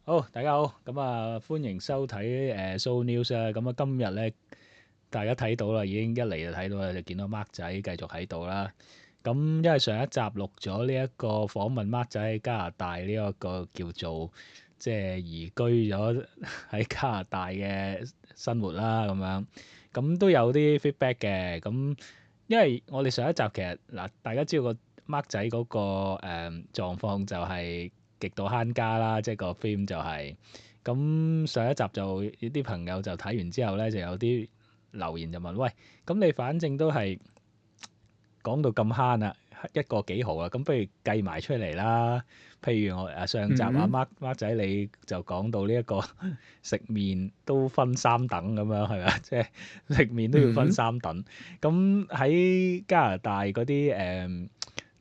好，大家好，咁啊，歡迎收睇Show News 啊。咁啊，今日咧，大家睇到啦，已經一嚟就睇到啦，就見到 Mark 仔繼續喺度啦。咁因為上一集錄咗呢一個訪問 Mark 仔喺加拿大呢一個叫做即係移居咗喺加拿大嘅生活啦，咁樣咁都有啲 feedback 嘅。咁因為我哋上一集其實嗱，大家知道個 Mark 仔嗰個狀況就係極度慳家啦，即係個 theme 就係咁。上一集就有啲朋友就睇完之後咧，就有啲留言就問：喂，咁你反正都係講到咁慳啦，一個幾毫啊，咁不如計埋出嚟啦。譬如我上集嗯，Mark 仔你就講到呢一個食麵都分三等咁樣係咪啊？即係食麵都要分嗯，三等。咁喺加拿大嗰啲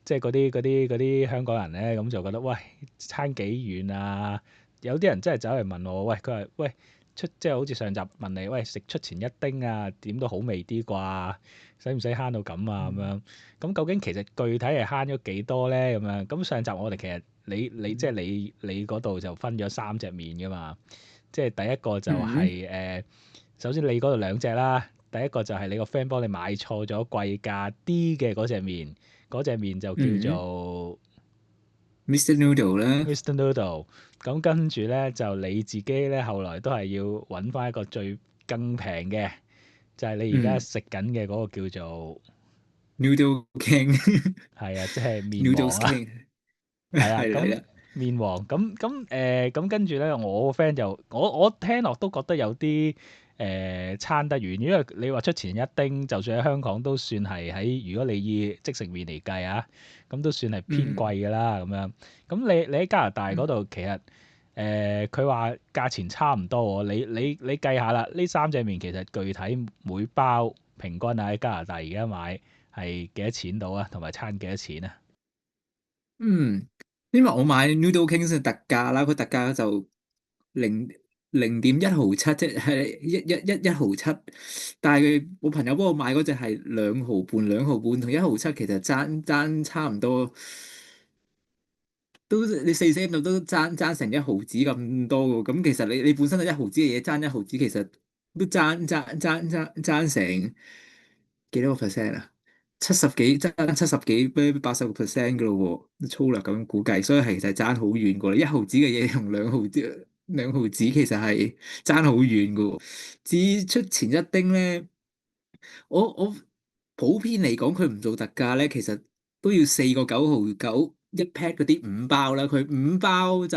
即係嗰啲香港人咧，咁就覺得喂，差幾遠啊！有啲人真係走嚟問我，喂，佢話喂，即係好似上集問你，喂，食出前一丁啊，點都好味啲啩？使唔使慳到咁啊？咁樣咁究竟其實具體係慳咗幾多咧？咁樣咁上集我哋其實你即係你嗰度就分咗三隻麵噶嘛，即係第一個就嗯，係首先你嗰度兩隻啦，第一個就係你個 friend 幫你買錯咗貴價啲嘅嗰隻麵，嗰隻麵就叫嗯做 Mr. Noodle 啦，Mr. Noodle。咁跟住咧就你自己咧後來都係要揾翻一個最更平嘅，就係你而家嗯食緊嘅嗰個叫做，Noodle King，Noodles 係啊，即係麵王啦。King，係啊，咁係啦係啦，麵王咁跟住咧，我個 friend 就我聽落都覺得有啲差得遠，因為你話出前一丁，就算喺香港都算係喺如果你以即食麵嚟計啊，咁都算係偏貴嗯㗎啦咁樣。咁你喺加拿大嗰度其實佢話價錢差唔多喎，你計下啦，呢三隻麵其實具體每包平均啊喺加拿大而家買係幾多錢到啊？同埋餐幾多錢啊？嗯，因為我買 Noodle King 先特價啦，佢特價就零0.1毫7，即係一毫七，但係我朋友幫我買嗰隻係2毫半，2毫半同1毫7其實爭差唔多。都你4 cent 度都爭成1毫子咁多嘅，咁其實你本身係1毫子嘅嘢爭1毫子，其實都爭成幾多個 percent 啊？爭70幾80%嘅咯喎，粗略咁估計，所以係其實爭好遠嘅啦。1毫子嘅嘢同兩毫子其實係爭好遠嘅喎。至於出前一丁咧。我普遍嚟講，佢唔做特價咧，其實都要4個9毫9一 pack 嗰啲5包啦。佢五包就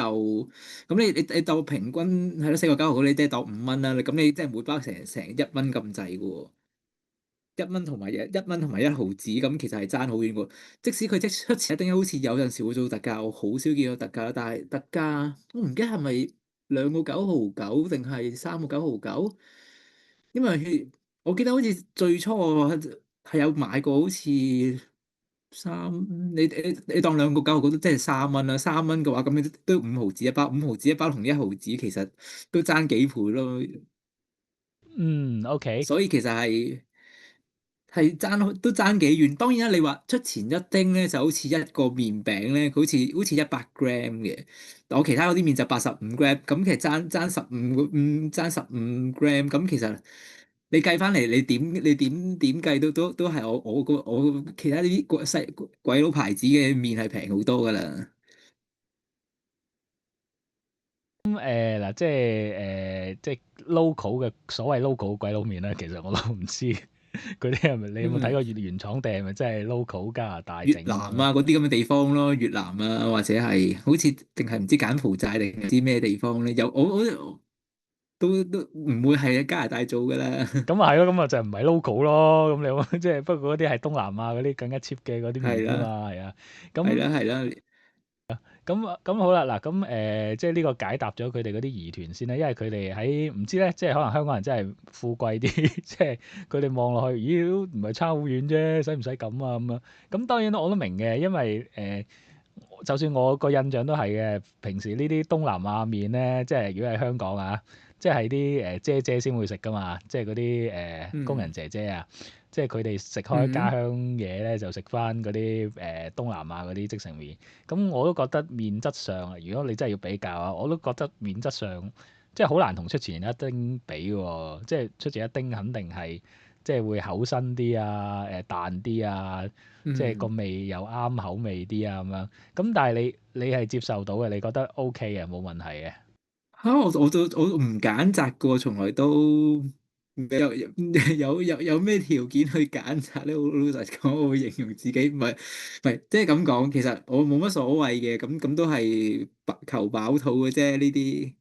咁，你當平均係咯4個9毫9，你即係當5蚊啦。咁你即係每包成1蚊咁滯嘅喎，1蚊同埋1毫子，咁其實係爭好遠嘅喎。即使佢即出前一丁，好似有陣時會做特價，我好少見到特價啦。但係特價我唔記得係咪2個9毫9定係3個9毫9，因為我記得好似最初我係有買過，好似三你當2個9毫9都即係3蚊啦。3蚊嘅話，咁你都5毫子一包，5毫子一包同1毫子其實都爭幾倍咯。嗯，OK。所以其實係都爭幾遠。當然啦，你話出前一丁咧，就好似一個麵餅咧，好似100 gram 嘅。但我其他嗰啲麵就85 gram，咁其實爭15 gram。咁其實你計翻嚟，你點計都係我其他啲鬼佬牌子嘅麵係平好多噶啦。咁嗱，即係 local 嘅所謂 local 鬼佬麵咧，其實我都唔知嗰啲係咪你有冇睇嗯，過原廠定係咪真係 local 加拿大越整咁樣？南啊嗰啲咁嘅地方咯，越南啊或者係好似定係唔知柬埔寨定唔知咩地方咧，我都唔會係喺加拿大做噶啦。咁啊係咯，咁啊就唔係 local 咯。咁你有即係不過嗰啲係東南亞嗰啲更加 cheap 嘅嗰啲係啦，麵啊嘛，係啊。咁係啦，係啦，咁好啦，嗱咁即係呢個解答咗佢哋嗰啲疑團先啦，因為佢哋喺唔知咧，即係可能香港人真係富貴啲，即係佢哋望落去，咦都唔係差好遠啫，使唔使咁啊咁樣？咁當然我都明嘅，因為就算我個印象都係嘅，平時呢啲東南亞麵咧，即係如果喺香港啊，即係啲姐姐先會食噶嘛，即係嗰啲工人嗯姐姐啊。即係佢哋食開家鄉嘢咧，就食翻嗰啲東南亞嗰啲即食麵。咁我都覺得麵質上啊，如果你真係要比較啊，我都覺得麵質上即係好難同出前一丁比喎。即係出前一丁肯定係即係會厚身啲啊，彈啲啊，即係個嗯，味又啱口味啲啊咁樣。咁但係你係接受到嘅，你覺得 OK 嘅，冇問題嘅。嚇我唔揀擇過，從來都有咩條件去揀擇咧？好老實講，我會形容自己唔係，即係咁講。其實我冇乜所謂嘅，咁都係求飽肚嘅啫。呢啲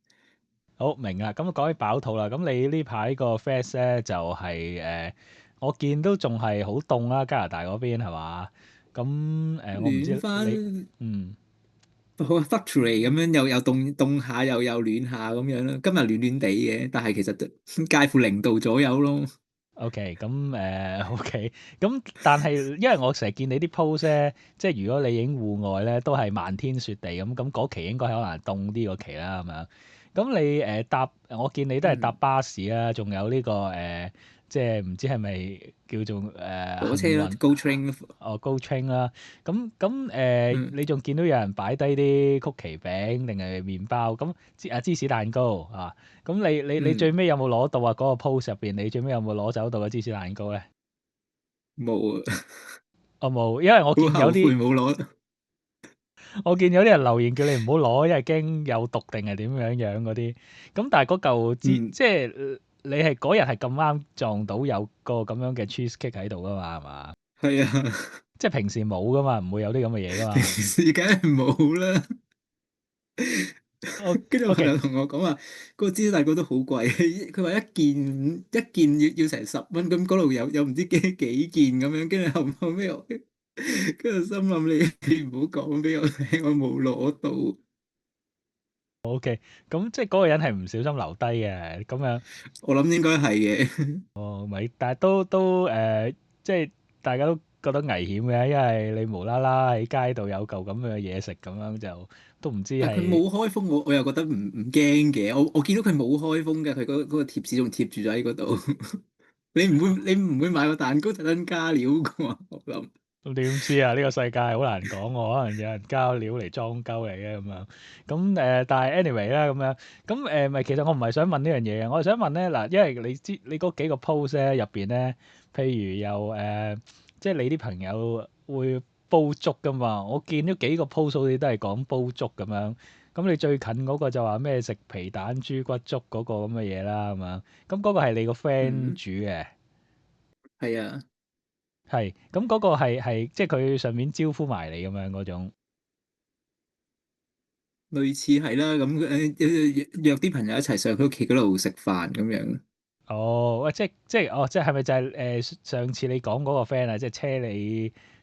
好明啦，咁講起飽肚啦，咁你呢排個 fest 咧就係我見都仲係好凍啦，加拿大嗰邊係嘛？咁我唔暖知你翻嗯好 fluctuate 咁樣，又凍下，又暖下咁樣啦。今日暖暖地嘅，但係其實都介乎0度左右咯。OK，咁OK，咁但係因為我成日見你啲 post 咧，即係如果你影戶外咧，都係漫天雪地咁嗰期應該可能凍啲嗰期啦，咁樣。咁你我見你都係搭嗯，巴士啦，仲有呢個即係唔知係咪叫做火車咯幸運，Go Train。哦 Go Train 啦。咁嗯你仲見到有人擺低啲曲奇餅定係麵包咁芝士蛋糕啊？咁你最嗯，尾有冇攞到啊？嗰個 post 入邊，你最尾有冇攞走到個芝士蛋糕咧？冇啊，我冇，因為我好後悔見有啲冇攞。人留言叫你唔好攞，因為驚有毒定係點樣樣嗰啲。咁但係嗰嚿嗯，即係你係嗰日係咁啱撞到有個咁樣嘅 cheesecake 喺度噶嘛？係嘛？係啊，即係平時冇噶嘛，唔會有啲咁嘅嘢噶平嘛。時梗係冇啦。O 跟住我朋 OK。友同我講話，嗰個芝士蛋糕都好貴，佢話一件要成10蚊，咁嗰度有唔知幾件咁樣，跟住後尾我跟住心諗你唔好講俾我聽，我冇攞到。OK，咁即係嗰個人係唔小心留低嘅，咁樣。我諗應該係嘅。哦，咪，但係都即係大家都覺得危險嘅，因為你無啦啦喺街度有嚿咁嘅嘢食，咁樣就都唔知但佢係。冇開封，我又覺得唔驚嘅。我見到佢冇開封嘅，佢嗰個貼紙仲貼住咗喺嗰度。你唔會買個蛋糕特登加料㗎嘛？我諗。咁點知啊？呢個世界好難講喎，可能有人交料嚟裝鳩嚟嘅咁樣。咁但係 anyway 啦，咁樣咁咪其實我唔係想問呢樣嘢嘅，我係想問咧嗱，因為你知你嗰幾個 post 咧入邊咧，譬如有即係你啲朋友會煲粥噶嘛？我見咗幾個 post 好似都係講煲粥咁樣。咁你最近嗰個就話咩食皮蛋豬骨粥嗰個咁嘅嘢啦，咁樣。咁嗰個係你個 friend 嗯，煮嘅。係啊，係，咁嗰個係即係佢上面招呼埋你咁樣嗰種。類似係啦。咁約啲朋友一齊上佢屋企嗰度食飯咁樣。哦，喂，即係咪就係上次你講嗰個 friend 啊，即係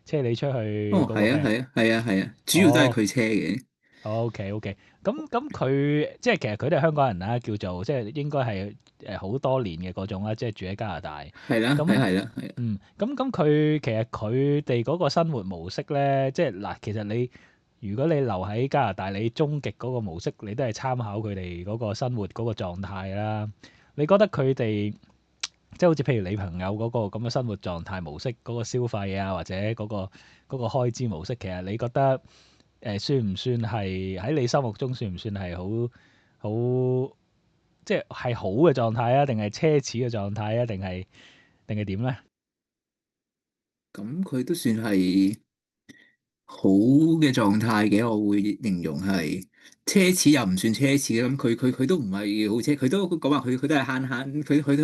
車你出去哦，嗰個 係啊，friend。係啊，係啊，係啊，主要都係哦佢車嘅。，OK OK，咁佢即係其實佢哋係香港人啦，叫做即係應該係好多年嘅嗰種啦，即係住喺加拿大。係啦，係咁係啦，係啊。咁佢其實佢哋嗰個生活模式咧，即係嗱，其實如果你留喺加拿大，你終極嗰個模式，你都係參考佢哋嗰個生活嗰個狀態啦。你覺得佢哋即係好似譬如你朋友嗰個咁嘅生活狀態模式，嗰個消費啊，或者嗰個開支模式，其實你覺得算唔算係喺你心目中算唔算係好即係好嘅狀態啊？定係奢侈嘅狀態啊？定係點咧？咁佢都算係好嘅狀態嘅，我會形容係奢侈又唔算奢侈嘅。咁佢都唔係好奢，佢都講話佢都係慳慳，佢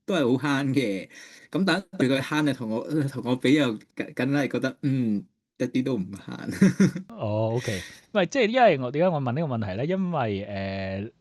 都係好慳嘅。咁但係佢個慳啊，同我比又梗係覺得一啲都唔慳。哦，OK，喂，即係因為點解我問呢個問題咧？因為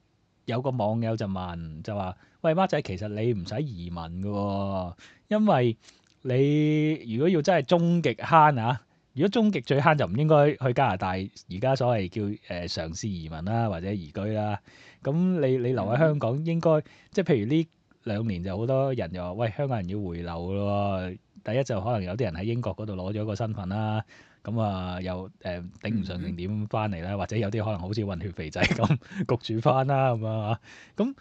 有個網友就問就話：喂，孖仔，其實你唔使移民嘅喎，因為你如果要真係終極慳啊，如果終極最慳就唔應該去加拿大，而家所謂叫嘗試移民啦，或者移居啦。咁你留喺香嗯港應該即係譬如呢2年就好多人就話：喂，香港人要回流咯喎。第一就可能有啲人喺英國嗰度攞咗個身份啦。咁啊，又頂唔順定嗯點翻嚟啦，或者有啲可能好似混血肥仔咁焗住翻啦咁啊。咁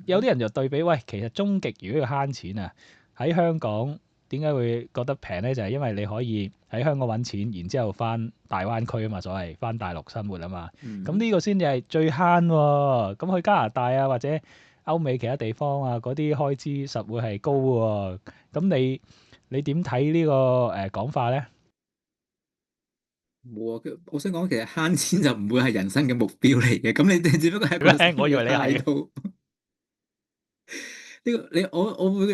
有啲嗯人就對比，喂，其實終極如果要慳錢啊，喺香港點解會覺得平呢？就係因為你可以喺香港揾錢，然之後翻大灣區啊嘛，所謂翻大陸生活啊嘛。咁嗯，呢個先至係最慳喎。咁去加拿大啊或者歐美其他地方啊，嗰啲開支實會係高喎。咁你點睇呢個講法呢？冇啊！我想講，其實慳錢就唔會係人生嘅目標嚟嘅，咁你只不過係一咩？個生活嘅我以為你係。態度。呢個你我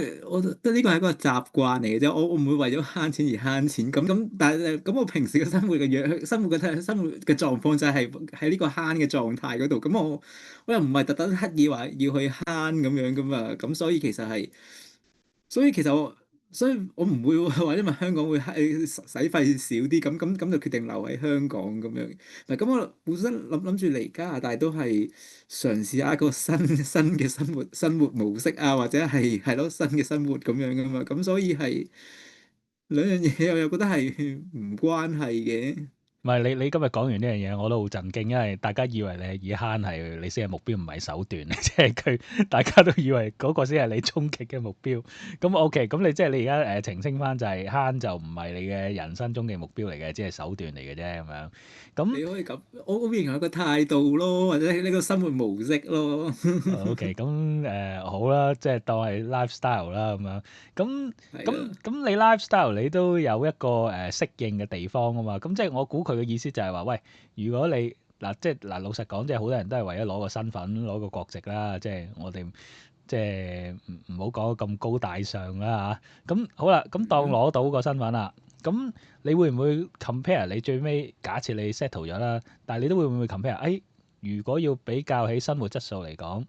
覺得呢個係一個習慣嚟嘅啫，我唔會為咗慳錢而慳錢咁，但係咁我平時嘅生活嘅狀況就係喺呢個慳嘅狀態嗰度，咁我又唔係特登刻意話要去慳咁樣噶嘛，咁所以其實我唔會話因為香港會使費少啲，咁就決定留喺香港咁樣。嗱，咁我本身諗住嚟加拿大都係嘗試下一個新嘅生活模式啊，或者係咯新嘅生活咁樣噶嘛。咁所以係兩樣嘢，我又覺得係唔關係嘅。唔係你今日講完呢樣嘢，我都好震驚，因為大家以為你係以慳係你先係目標，唔係手段。即係大家都以為嗰個先係你終極嘅目標。咁 OK，咁你即係你而家澄清翻就係慳就唔係你嘅人生終極目標嚟嘅，只係手段嚟嘅啫咁樣。咁你可以咁，我形容一個態度咯，或者呢個生活模式咯。OK，咁好啦，即係當係 lifestyle 啦咁樣。咁係啦，咁你 lifestyle 你都有一個適應嘅地方啊嘛。咁即係我估佢嘅意思就係話，喂，如果你嗱即係嗱老實講，即係好多人都係為咗攞個身份、攞個國籍啦。即係我哋即係唔好講得咁高大上啦嚇。咁好啦，咁當嗯攞到個身份啦，咁你會唔會 compare 你最尾假設你 settle 咗啦，但係你都會唔會 compare？如果要比較起生活質素嚟講，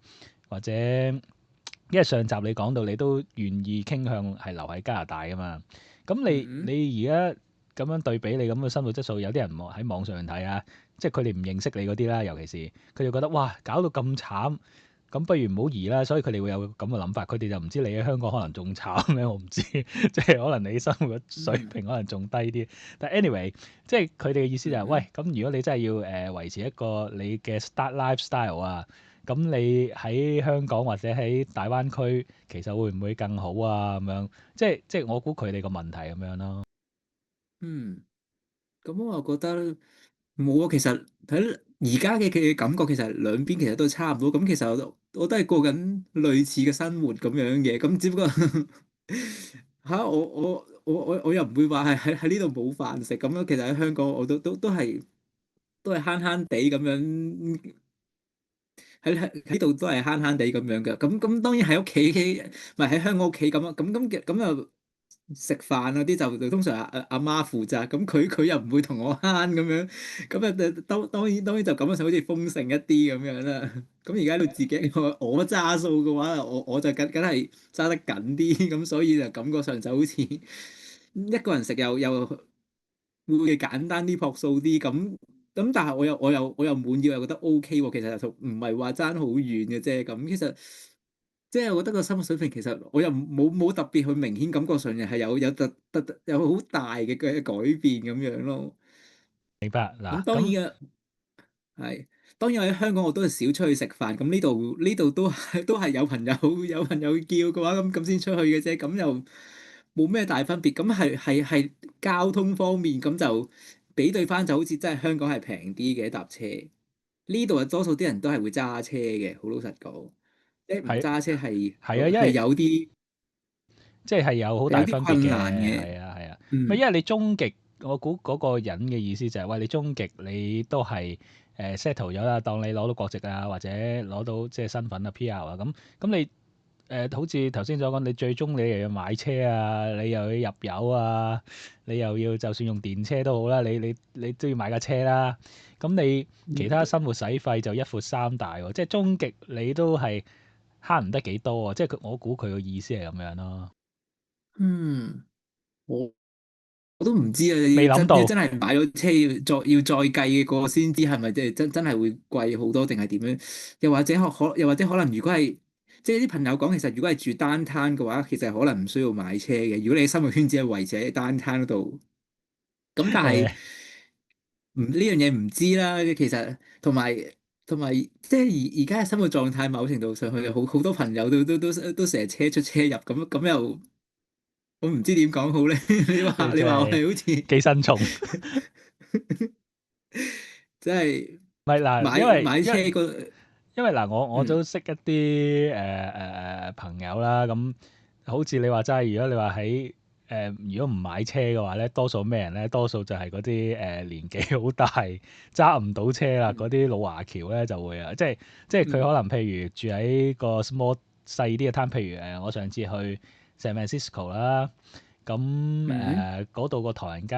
或者因為上集你講到你都願意傾向係留喺加拿大噶嘛，咁嗯你而家咁樣對比你咁嘅生活質素，有啲人喺網上睇啊，即係佢哋唔認識你嗰啲啦，尤其是佢就覺得哇搞到咁慘，咁不如唔好移啦，所以佢哋會有咁嘅諗法，佢哋就唔知你喺香港可能仲慘咩，我唔知，即係可能你生活水嗯平可能仲低啲，但 anyway，即係佢哋嘅意思就係、喂，嗯咁如果你真係要維持一個你嘅 start lifestyle 啊。咁你喺香港或者喺大灣區，其實會唔會更好啊？咁樣，即係我估佢哋個問題咁樣咯。嗯。咁我覺得冇啊，其實喺而家嘅感覺，其實兩邊其實都差唔多。咁其實我都係過緊類似嘅生活咁樣嘅。咁只不過嚇我又唔會話係喺呢度冇飯食咁樣。其實喺香港我都係慳慳地咁樣，喺呢度都係慳慳地咁樣嘅。咁當然喺屋企，唔係喺香港屋企咁啊。咁又食飯嗰啲就通常阿媽負責，咁佢又唔會同我慳咁樣，咁啊當然就咁樣就好似豐盛一啲咁樣啦。咁而家到自己我揸數嘅話，我就梗係揸得緊啲，咁所以就感覺上就好似一個人食又會簡單啲、樸素啲咁，但係我又滿意，我又覺得 OK 喎。其實就唔係話爭好遠嘅啫。咁其實即係我覺得個生活水平其實我又冇特別去明顯感覺上係有好大嘅改變咁樣咯。明白嗱，咁當然咁嘅係當然我喺香港我都係少出去食飯。咁呢度都係有朋友叫嘅話咁先出去嘅啫。咁又冇咩大分別。咁係交通方面咁就比對翻就好似真係香港係平啲嘅搭車。呢度啊多數啲人都係會揸車嘅，好老實講，即係唔係揸車係係啊，因係為有啲即係有好有大分別嘅，啲困難嘅。係啊係啊，咪因嗯為你終極，我估嗰個人嘅意思就係、喂，你終極你都係settle 咗啦，當你攞到國籍啊，或者攞到即係身份啊 PR 啊，咁你好似頭先所講，你最終你又要買車啊，你又要入油啊，你又要就算用電車都好啦，你都要買架車啦。咁你其他生活使費就一闊三大喎，即係終極你都係慳唔得幾多啊！即係我估佢個意思係咁樣咯。嗯，我都唔知啊！你真你未諗到，真係買咗車要再計過先知係咪即係真係會貴好多定係點樣？又或者可能如果係即係啲朋友講，其實如果係住 downtown 嘅話，其實可能唔需要買車嘅。如果你生活圈子係圍住喺 downtown 嗰度，咁但係誒呢樣嘢唔知啦。其實同埋即係而家嘅生活狀態，某程度上去好多朋友都成日車出車入咁又。我唔知點講好咧。你話你話我你真係係好似寄生蟲。即係唔係嗱，因為買因為車個因為嗱，我嗯都識一啲朋友啦，咁好似你話齋，如果你話喺如果唔買車嘅話咧，多數咩人咧？多數就係嗰啲年紀好大揸唔到車啦，嗰啲老華僑咧就會啊，即係佢嗯可能譬如住喺個 small 細啲嘅攤，譬如我上次去 San Francisco 啦。咁嗯嗰度個唐人街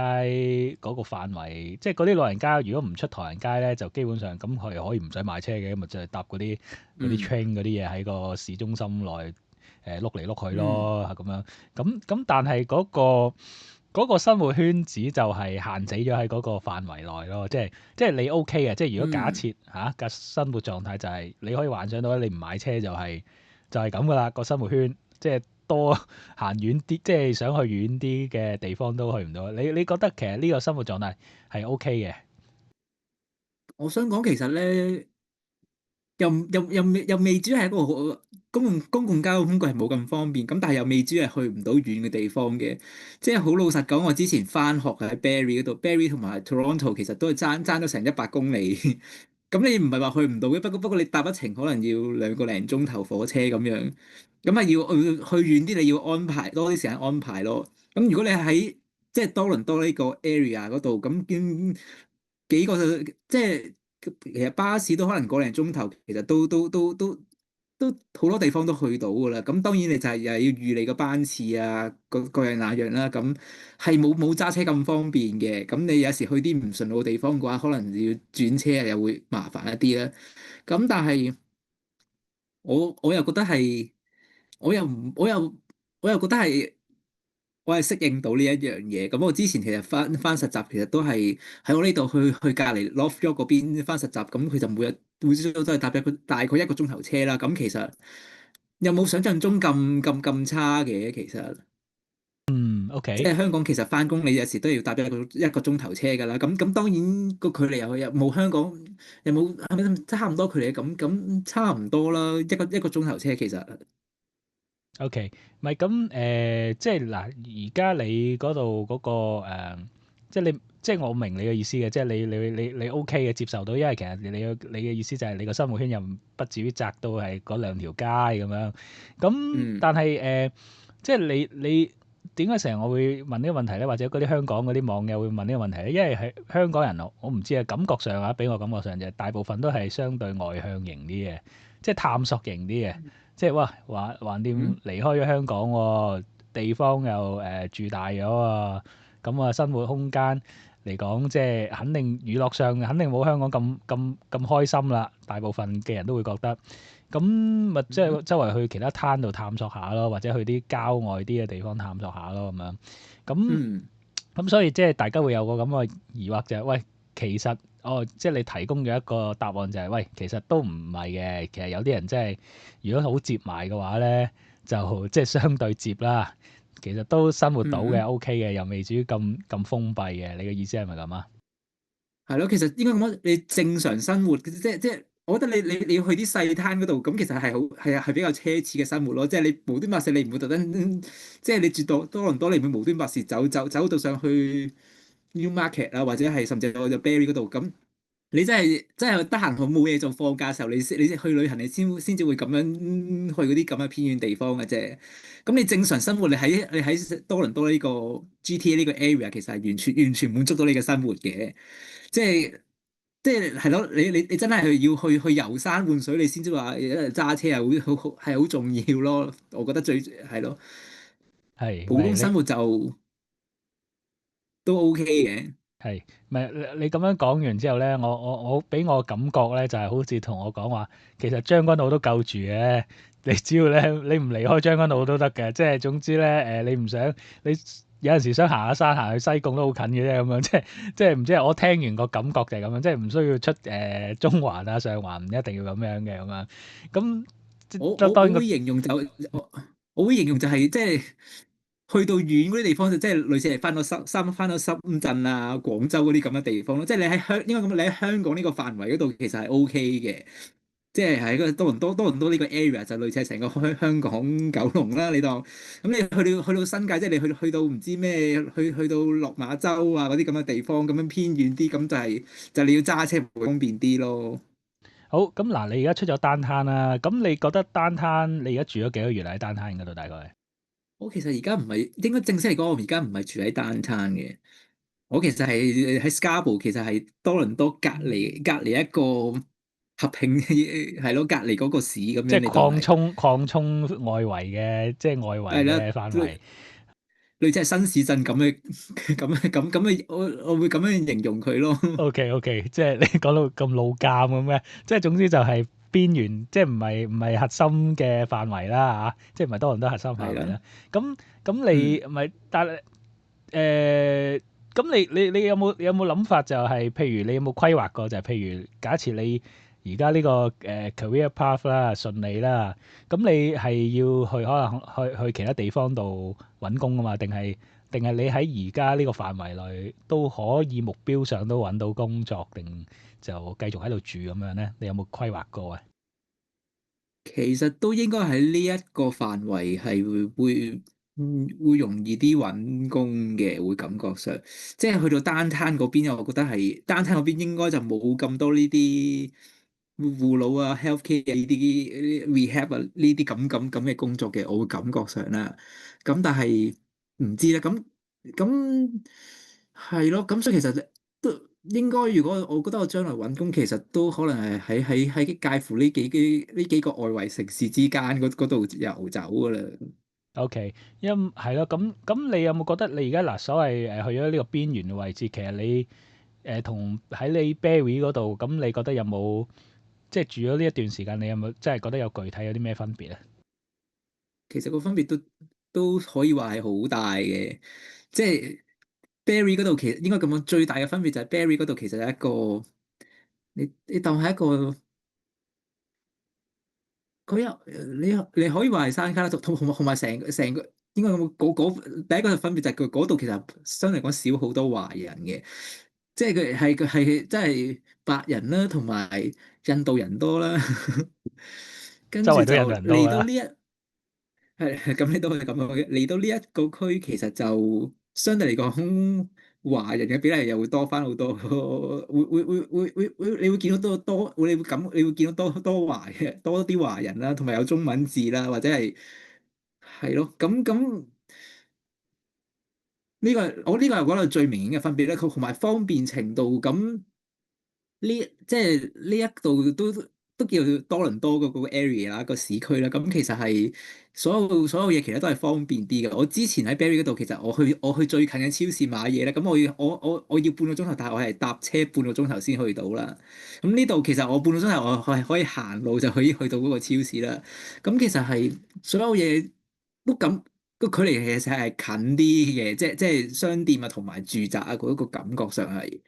嗰個範圍，即係嗰啲老人家如果唔出唐人街咧，就基本上咁佢可以唔使買車嘅，咁咪就係搭嗰啲 嗯 train 嗰啲嘢喺個市中心內碌嚟碌去嗯咯，係咁樣。咁但係嗰個生活圈子就係限死咗喺嗰個範圍內咯，即係你 OK 嘅，即係如果假嗯。設嚇嘅生活狀態就係你可以幻想到你唔買車就係咁噶啦，個生活圈，即係多行遠啲，即係想去遠啲嘅地方都去唔到。你覺得其實呢個生活狀態係 OK 嘅？我想講其實咧，又未至於係一個好公共交通工具係冇咁方便，咁但係又未至於係去唔到遠嘅地方嘅。即係好老實講，我之前翻學喺 Barrie 嗰度，Barrie 同埋 Toronto 其實都係爭咗成100公里。咁你唔係話去唔到嘅，不過你搭一程可能要2個零鐘頭火車咁樣，咁啊要去遠啲，你要安排多啲時間安排咯。咁如果你係喺即係多倫多呢個 area 嗰度，咁幾個即係其實巴士都可能個零鐘頭，其實都好多地方都去到噶啦。咁當然你就係又係要預你個班次啊，各樣那樣啦。咁係冇揸車咁方便嘅。咁你有時去啲唔順路嘅地方嘅話，可能要轉車啊，又會麻煩一啲啦。咁但係我又覺得係，我又唔我又覺得係。我係適應到呢一樣嘢，咁我之前其實翻實習，其實都係喺我呢度去隔離 North York 嗰邊翻實習，咁佢就每朝都係搭大概1個鐘頭車啦。咁其實又冇想象中咁差嘅，其實嗯，OK。即係香港其實翻工你有時都要搭一個鐘頭車㗎啦。咁當然個距離又冇香港又冇係咪差唔多距離咁差唔多啦，一個鐘頭車其實。OK，唔係咁即係嗱，而家你嗰度嗰個即係我明你嘅意思嘅，即係你 OK 嘅接受到，因為其實你嘅意思就係你個生活圈又不至於窄到係嗰兩條街咁樣。咁嗯但係即係你點解成日我會問呢個問題咧？或者嗰啲香港嗰啲網友會問呢個問題咧？因為係香港人我唔知啊，感覺上啊，俾我感覺上就係大部分都係相對外向型啲嘅，即係探索型啲嘅。即係哇，橫掂嗯離開咗香港喎，地方又住大咗啊，咁啊生活空間嚟講，即係肯定娛樂上肯定冇香港咁開心啦。大部分嘅人都會覺得，咁咪即係嗯周圍去其他灘度探索下咯，或者去啲郊外啲嘅地方探索下咯咁樣。咁嗯咁所以即係大家會有個咁嘅疑惑就係，喂，其實即係你提供咗一個答案就係，喂，其實都唔係嘅。其實有啲人真係如果好接埋嘅話咧，就即係相對接啦。其實都生活到嘅嗯。，OK 嘅，又未至於咁封閉嘅。你嘅意思係咪咁啊？係咯，其實應該咁講，你正常生活，即係，我覺得你要去啲細攤嗰度，咁其實係好係比較奢侈嘅生活咯。即係你無端白事，你唔會特登，即係你住到多倫多，你唔會無端白事走到上去 Newmarket 啊，或者係甚至去到 Barrie 嗰度。咁你真係得閒好冇嘢做，放假嘅時候，你去旅行，你先至會咁樣去嗰啲咁嘅偏遠地方嘅啫。咁你正常生活，你喺多倫多呢個 GTA 呢個 area，其實係完全滿足到你嘅生活嘅。即係係咯，你真係要去遊山玩水，你先知話揸車係好重要咯。我覺得最係咯，係，普通生活就都 OK 嘅。係，咪你咁樣講完之後咧，我俾我感覺咧，就係好似同我講話，其實將軍澳都夠住嘅。你只要咧，你唔離開將軍澳都得嘅。即係總之咧，你唔想你有陣時想行下山，行去西貢都好近嘅啫。咁樣即係唔知我聽完個感覺就係咁樣，即係唔需要出中環啊、上環，唔一定要咁樣嘅咁樣。咁即我我我當然個會形容就我會形容就係即係去到遠嗰啲地方就即係類似係翻到深圳啊、廣州嗰啲咁嘅地方咯。即係你喺香應該咁，你喺香港呢個範圍嗰度其實係 OK 嘅。即係喺個多倫多呢個 area 就類似係成個香港九龍啦，你當咁你去到新界，即係你去到唔知咩，去到落馬洲啊嗰啲咁嘅地方，咁樣偏遠啲，咁就你要揸車會方便啲咯。好，咁嗱，你而家出咗單攤啦，咁你覺得單攤你而家住咗幾多月喺單攤嗰度大概？我其實而家唔係應該正式嚟講，我而家唔係住喺單灘嘅，我其實係喺 Scarborough，其實係多倫多隔離一個合併係咯，隔離嗰個市咁樣，即係你當係擴充外圍嘅，即係外圍係啦，嘅範圍。類似係新市鎮咁嘅咁嘅，我會咁樣形容佢咯。OK，OK，即係你講到咁老監咁嘅，即係總之就係邊緣，即係唔係核心嘅範圍啦嚇，即係唔係多倫多核心範係啦，圍啦。咁你嗯，唔係，但係咁你有冇諗法就係，譬如你有冇規劃過就係，譬如假設你而家呢個career path 啦順利啦，咁你係要去可能去其他地方度揾工啊嘛？定係你喺而家呢個範圍內都可以目標上都揾到工作，定就繼續喺度住咁樣咧？你有冇規劃過啊？其實都應該喺呢一個範圍係會容易啲揾工嘅，會感覺上，即係去到單攤嗰邊，我覺得係單攤嗰邊應該就冇咁多呢啲護老啊、healthcare 啊呢啲 rehab 啊呢啲咁嘅工作嘅，我會感覺上啦。咁但係唔知咧，咁係咯，咁所以其實都應該，如果我覺得我將來揾工，其實都可能係喺介乎呢幾個外圍城市之間嗰度遊走噶啦。OK，係咯，咁你有冇覺得你而家嗱所謂去咗呢個邊緣嘅位置，其實你同喺你 Barrie 嗰度，咁你覺得有冇即係住咗呢一段時間，你有冇真係覺得有具體有啲咩分別咧？其實個分別都可以話係好大嘅，即係 Barry 嗰度其實應該咁講，最大嘅分別就係 Barry 嗰度其實係一個你當係一個。佢有你可以話係山卡啦，同埋成個應該咁第一個分別就係佢嗰度其實相對嚟講少好多華人嘅，即係佢係真係白人啦，同埋印度人多啦，跟住就周圍都印度人多㗎。嚟到呢一係咁，你都可以咁講嘅。嚟到呢一個區，其實就相對嚟講，華人嘅比例又會多翻好多，你會見到你會見到多啲華人啦，同埋有中文字啦，或者係咯，咁呢個係講到最明顯嘅分別咧，佢同埋方便程度咁。即係呢一度都叫多倫多嗰個 area 啦，個市區啦。咁其實係所有嘢其實都係方便啲嘅。我之前喺 Barrie 嗰度，其實我去最近嘅超市買嘢咧，咁我要半個鐘頭，但係我係搭車半個鐘頭先去到啦。咁呢度其實我半個鐘頭我係可以行路就可以去到嗰個超市啦。咁其實係所有嘢都咁個距離其實係近啲嘅，即係商店啊同埋住宅啊嗰個感覺上係。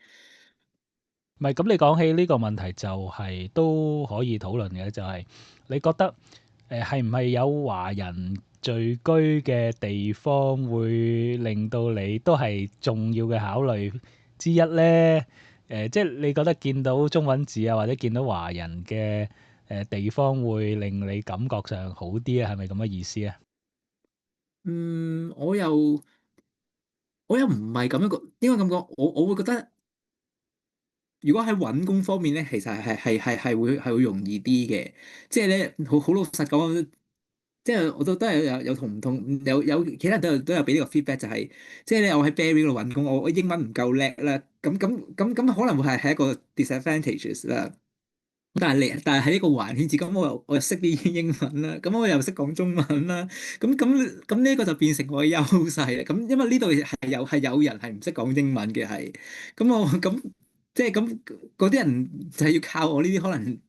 唔係，咁你講起呢個問題就係都可以討論嘅，就係你覺得係唔係有華人聚居嘅地方會令到你都係重要嘅考慮之一咧？即係你覺得見到中文字啊，或者見到華人嘅地方會令你感覺上好啲啊？係咪咁嘅意思啊？嗯，我又唔係咁樣講，應該咁講，我會覺得，如果喺揾工方面咧，其實係會容易啲嘅，即係咧好老實講，即係我都有同唔同有其他人都有俾呢個 feedback，就係即係咧我喺 Barrie 嗰度揾工，我英文唔夠叻啦，咁可能會係一個 disadvantages 啦。但係喺呢個環圈子，咁我又識啲英文啦，咁我又識講中文啦，咁呢個就變成我嘅優勢啦。咁因為呢度係有人係唔識講英文嘅，咁即係咁嗰啲人就係要靠我呢啲可能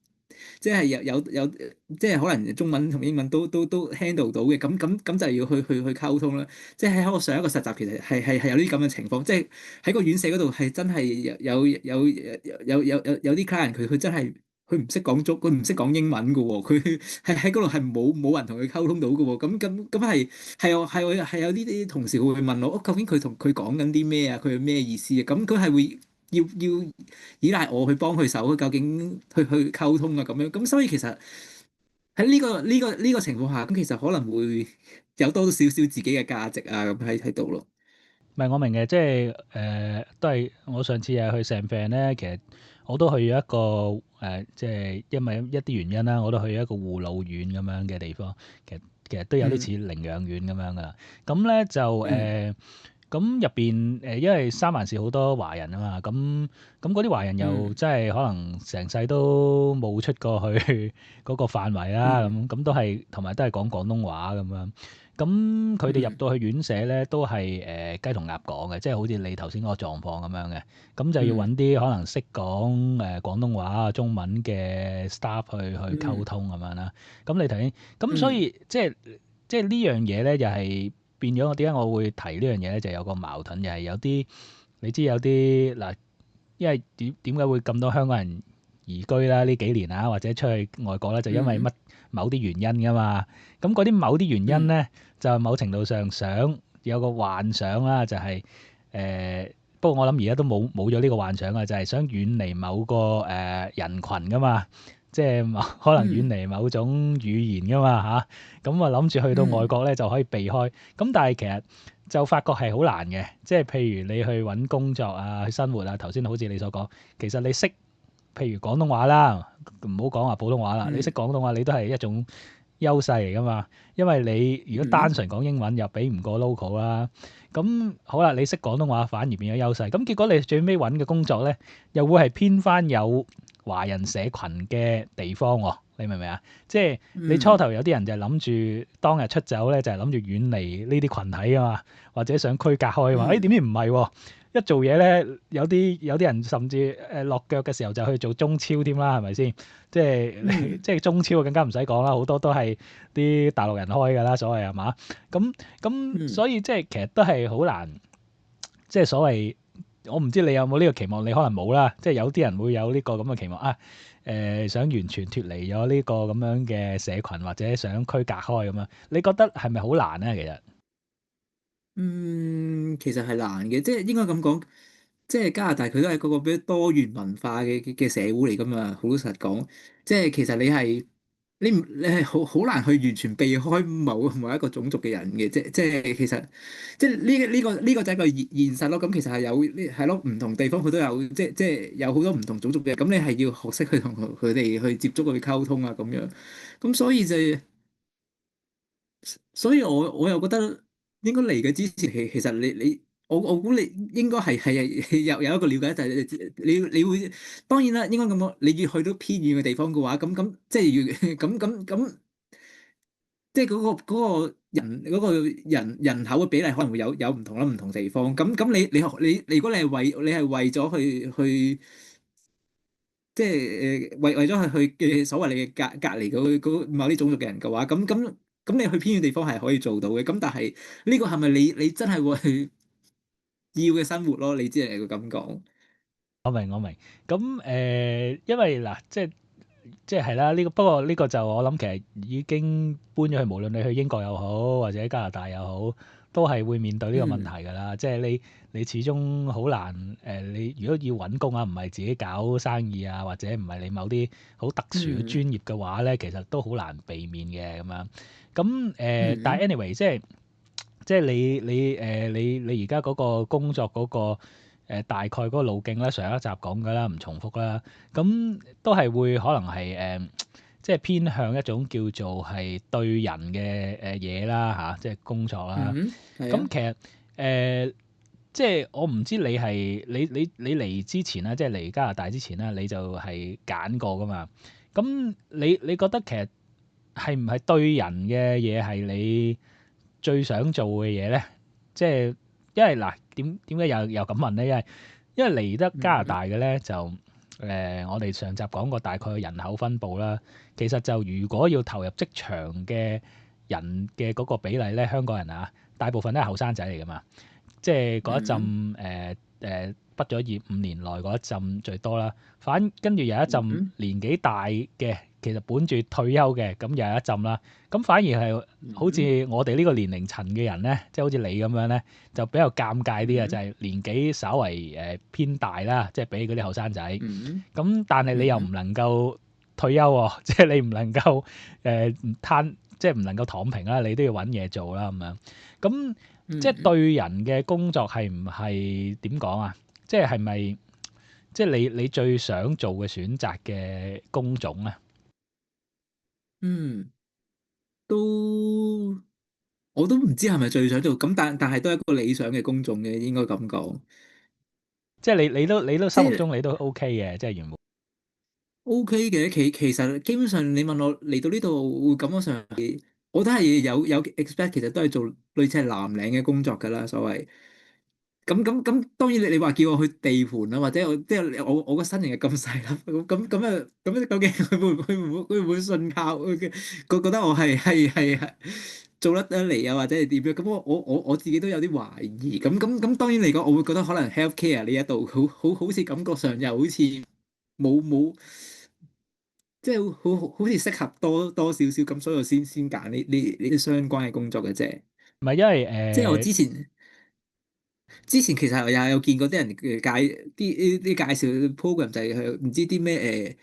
即係有即係可能中文同英文都 handle 到嘅，咁就要去溝通啦。即係喺我上一個實習，其實係有啲咁嘅情況，即係喺個院舍嗰度係真係有啲 client 佢真係。佢唔識講英文嘅喎，佢係喺嗰度係冇人同佢溝通到嘅喎，係有呢啲同事會問我，究竟佢同佢講緊啲咩啊？佢係咩意思啊？咁佢係會要依賴我去幫佢手，究竟去溝通啊咁樣。咁所以其實喺呢個情況下，咁其實可能會有多少少自己嘅價值啊咁喺度咯。唔係我明嘅，即係都係我上次係去成 f 咧，其實我都去咗一個即係因為一啲原因啦，我都去咗一個護老院咁樣嘅地方，其實都有啲似嗯領養院咁樣噶啦。咁咧就嗯咁入邊因為三藩市好多華人啊嘛，咁嗰啲華人又嗯真係可能成世都冇出過去嗰個範圍啦，嗯咁都係同埋都係講廣東話咁樣。咁佢哋入嗯到去院舍咧，都係雞同鴨講嘅，即係好似你頭先嗰個狀況咁樣嘅。咁就要嗯揾啲可能識講廣東話啊、中文嘅 staff 去溝嗯通咁樣啦。咁你頭先咁，所嗯以即係呢樣嘢咧，又係變咗我點解我會提呢樣嘢咧？就有個矛盾，就係有啲你知有啲嗱，因為點解會咁多香港人移居啦？呢幾年啊，或者出去外國咧，就因為嗯乜某啲原因噶嘛。咁嗰啲某啲原因嗯咧，就某程度上想有個幻想啦，就係不過我諗而家都冇咗呢個幻想啊，就係想遠離某個人群噶嘛，即係可能遠嗯離某種語言噶嘛嚇。咁啊諗住去到外嗯國咧就可以避開。咁但係其實就發覺係好難嘅，即係譬如你去揾工作啊、去生活啊，頭先好似你所講，其實你識譬如廣東話啦，唔好講話普通話啦，你識嗯廣東話你都係一種優勢嚟噶嘛，因為你如果單嗯純講英文又比唔過 local 啦。咁好啦，你識廣東話反而變咗優勢。咁結果你最尾揾嘅工作咧，又會係偏翻有華人社群嘅地方喎。你明唔明啊？即係你初嗯頭有啲人就係諗住當日出走咧，就係諗住遠離呢啲群體啊嘛，或者想區隔開啊嘛。點知唔係喎？一做嘢咧，有啲人甚至落腳嘅時候就去做中超添啦，係咪先？即係嗯即係中超更加唔使講啦，好多都係啲大陸人開㗎啦，所謂係嘛？咁嗯所以即係其實都係好難，即係所謂我唔知你有冇呢個期望，你可能冇啦。即係有啲人會有呢個咁嘅期望啊，想完全脫離咗呢個咁樣嘅社群，或者想區隔開咁樣。你覺得係咪好難咧？其實其實係難嘅，即係應該咁講，即係加拿大佢都係嗰個比較多元文化嘅社會嚟噶嘛。好老實講，即係其實你係好難去完全避開某一個種族嘅人嘅，即係其實即係呢個就係一個現實咯。咁其實係有呢係咯，唔同地方佢都有即係有好多唔同種族嘅，咁你係要學識去同佢哋去接觸去溝通啊咁樣。咁所以我又覺得應該嚟嘅之前，其實我估你應該係有一個了解，就係你會當然啦，應該咁講，你要去到偏遠嘅地方嘅話，咁即係要咁，即係嗰個人口嘅比例可能會有唔同啦，唔同地方。咁你如果你係為咗去即係為咗去嘅所謂你嘅隔離嗰某啲種族嘅人嘅話，咁你去偏遠地方係可以做到嘅。咁但係呢個係咪你真係會要嘅生活咯？你只係咁講。我明我明。咁因為嗱，即係係啦，呢個不過呢個就我諗其實已經搬咗去，無論你去英國又好，或者加拿大又好，都係會面對呢個問題嗯㗎啦。即係你始終好難你如果要揾工啊，唔係自己搞生意啊，或者唔係你某啲好特殊嘅嗯專業嘅話咧，其實都好難避免嘅咁樣。咁但嗯係 anyway，即係你而家嗰個工作嗰個大概嗰個路徑咧，上一集講㗎啦，唔重複啦。咁都係會可能係即係偏向一種叫做係對人嘅嘢啦嚇，即係工作啦。嗯，係啊。咁其實即係我唔知你係你嚟之前啦，即係嚟加拿大之前啦，你就係揀過㗎嘛。咁你覺得其實係唔係對人嘅嘢係你最想做嘅嘢咧？即係因為嗱，點解又咁問咧？因為嚟得加拿嗯大嘅咧就我哋上集講過大概人口分佈啦。其實就如果要投入職場嘅人嘅嗰個比例咧，香港人啊，大部分都係後生仔嚟㗎嘛。即係嗰一嗯陣畢咗業5年內嗰一陣最多啦。跟住有一陣嗯年紀大嘅其實本住退休嘅，咁又有一陣啦。咁反而係好似嗯我哋呢個年齡層嘅人咧，即係好似你咁樣咧，就比較尷尬啲啊，就嗯係年紀稍為偏大啦，即係比嗰啲後生仔。嗯咁但係你又唔嗯能夠退休喎，即係你唔能夠攤，即係唔能夠躺平啦，你都要揾嘢做啦咁樣。咁即係嗯對人嘅工作係唔係點講啊？即係係咪即係你最想做嘅選擇嘅工種啊？嗯，都我都唔知係咪最想做，咁但係都係一個理想嘅工種嘅，應該咁講。即係你都心目即係 中你都 OK 嘅，即係原本 OK 嘅，其實基本上你問我嚟到呢度會感覺上，我都係有 expect，其實都係做類似係藍領嘅工作㗎啦，所謂。咁，當然你話叫我去地盤啦，或者即係我個身形係咁細粒，咁究竟佢會唔會信靠？佢覺得我係做得嚟啊，或者係點樣？咁我自己都有啲懷疑。咁當然嚟講，我會覺得可能 healthcare 呢一度好似感覺上又好似冇即係好似適合多少少咁，所以我先揀呢啲相關嘅工作嘅啫。唔係因為即係我之前其實我有見過啲人嘅啲介紹 program 就係佢唔知啲咩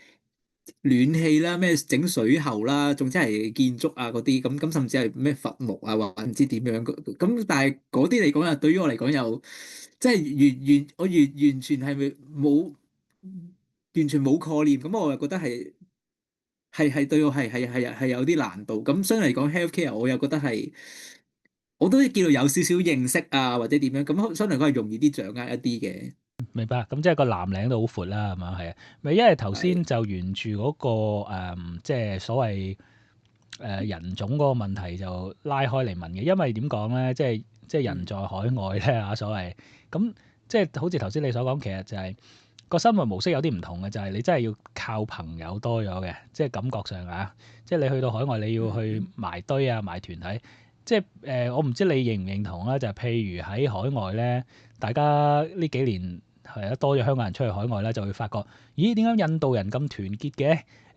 暖氣啦，咩整水喉啦，總之係建築啊嗰啲咁，甚至係咩伐木啊或唔知點樣咁，但係嗰啲嚟講啊，對於我嚟講又即係完全係咪冇完全冇概念，咁我又覺得係對我係有啲難度。咁相對嚟講 healthcare 我又覺得係。我都叫做有少少認識啊，或者點樣咁，相對嚟講係容易啲掌握一啲嘅。明白，咁即係個藍領都好闊啦，係嘛？係啊，咪因為頭先係，就沿住嗰個即係所謂人種嗰個問題就拉開嚟問嘅，因為點講咧？即係人嗯在海外咧嚇，所謂咁即係好似頭先你所講，其實就係個生活模式有啲唔同嘅，就係你真係要靠朋友多咗嘅，即係感覺上啊，即係你去到海外你要去嗯埋堆啊、埋團體，即係我唔知你認唔認同啦，就係譬如喺海外咧，大家呢幾年。係啊，多咗香港人出去海外咧，就會發覺，咦？點解印度人咁團結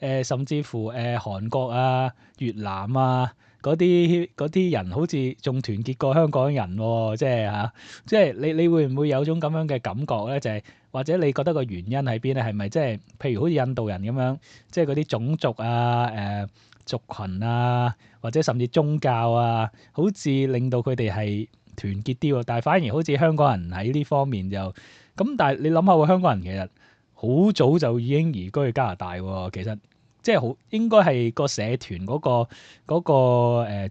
嘅？甚至乎韓國啊、越南啊嗰啲人，好似仲團結過香港人喎、即係嚇，即係你會唔會有種咁樣嘅感覺咧？就係、或者你覺得個原因喺邊咧？係咪即係譬如好似印度人咁樣，即係嗰啲種族啊、族群啊，或者甚至宗教啊，好似令到佢哋係團結啲喎，但係反而好似香港人喺呢方面就咁，但係你諗下喎，香港人其實好早就已經移居去加拿大喎，其實即係好應該係個社團嗰個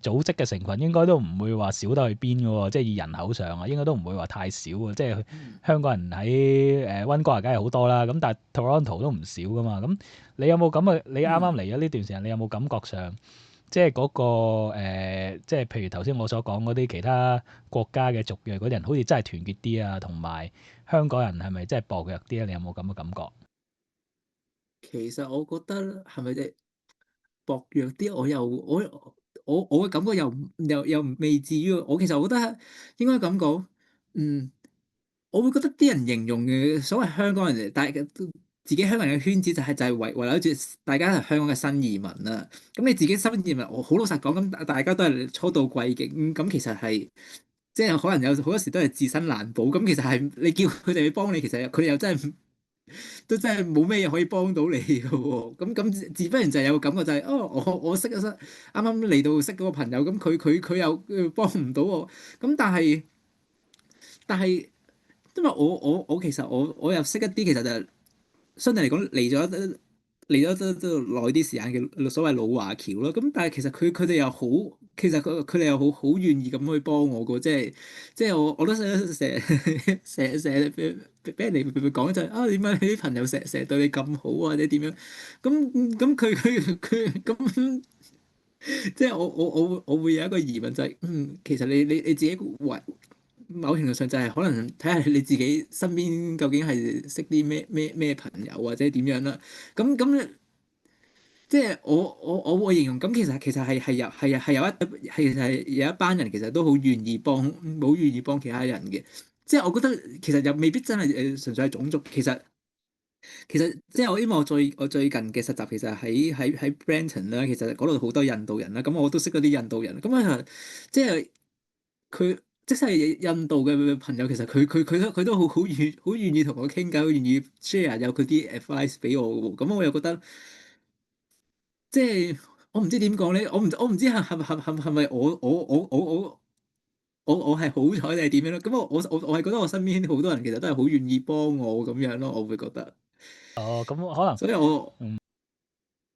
組織嘅成分應該都唔會話少得去邊嘅喎，即係以人口上啊，應該都唔會話太少啊，即係嗯香港人喺溫哥華梗係好多啦，咁但係 Toronto 都唔少噶嘛，咁你有冇咁嘅？你啱啱嗯嚟咗呢段時間，你有冇感覺上？即係嗰個即係譬如頭先我所講嗰啲其他國家嘅族裔嗰啲人，好似真係團結啲啊，同埋香港人係咪真係薄弱啲啊？你有冇咁嘅感覺？其實我覺得係咪即薄弱啲？我嘅感覺又未至於。其實我覺得應該咁講，嗯，我會覺得啲人形容嘅所謂香港人，大家都自己香港人嘅圈子就係圍繞住大家係香港嘅新移民啦。咁你自己新移民，我好老實講，咁大家都係初到貴境，咁其實係。即係可能有好多時都係自身難保，咁其實係你叫佢哋去幫你，其實佢哋又真係冇咩嘢可以幫到你嘅喎。咁自不然就係有個感覺就係、哦，我識啱啱嚟到識嗰個朋友，咁佢又幫唔到我。咁但係因為我其實我又識一啲，其實就係相對嚟講嚟咗都耐啲時間嘅所謂老華僑咯。咁但係其實佢哋又好，其實佢哋又好願意咁去幫我嘅，即係我都成日俾人哋講就係啊，點解你啲朋友成日對你咁好啊，或者點樣？咁佢咁。即係我會有一個疑問就係、其實你自己為某程度上就係可能睇下你自己身邊究竟係識啲咩朋友或者點樣啦。咁即係我會形容咁，其實係有一班人其實都好願意幫其他人嘅。即係我覺得其實又未必真係純粹係種族，其實。其實即係因為我最近嘅實習其實喺 Brenton 啦，其實嗰度好多印度人啦，咁我都識嗰啲印度人，咁啊即係佢即係印度嘅朋友，其實佢都好願意同我傾偈，好願意 share 有佢啲 advice 俾我嘅喎，咁我又覺得即係我唔知點講咧，我唔知係咪我係好彩定係點樣咯？咁我係覺得我身邊好多人其實都係好願意幫我咁樣咯，我會覺得，哦，咁可能所以我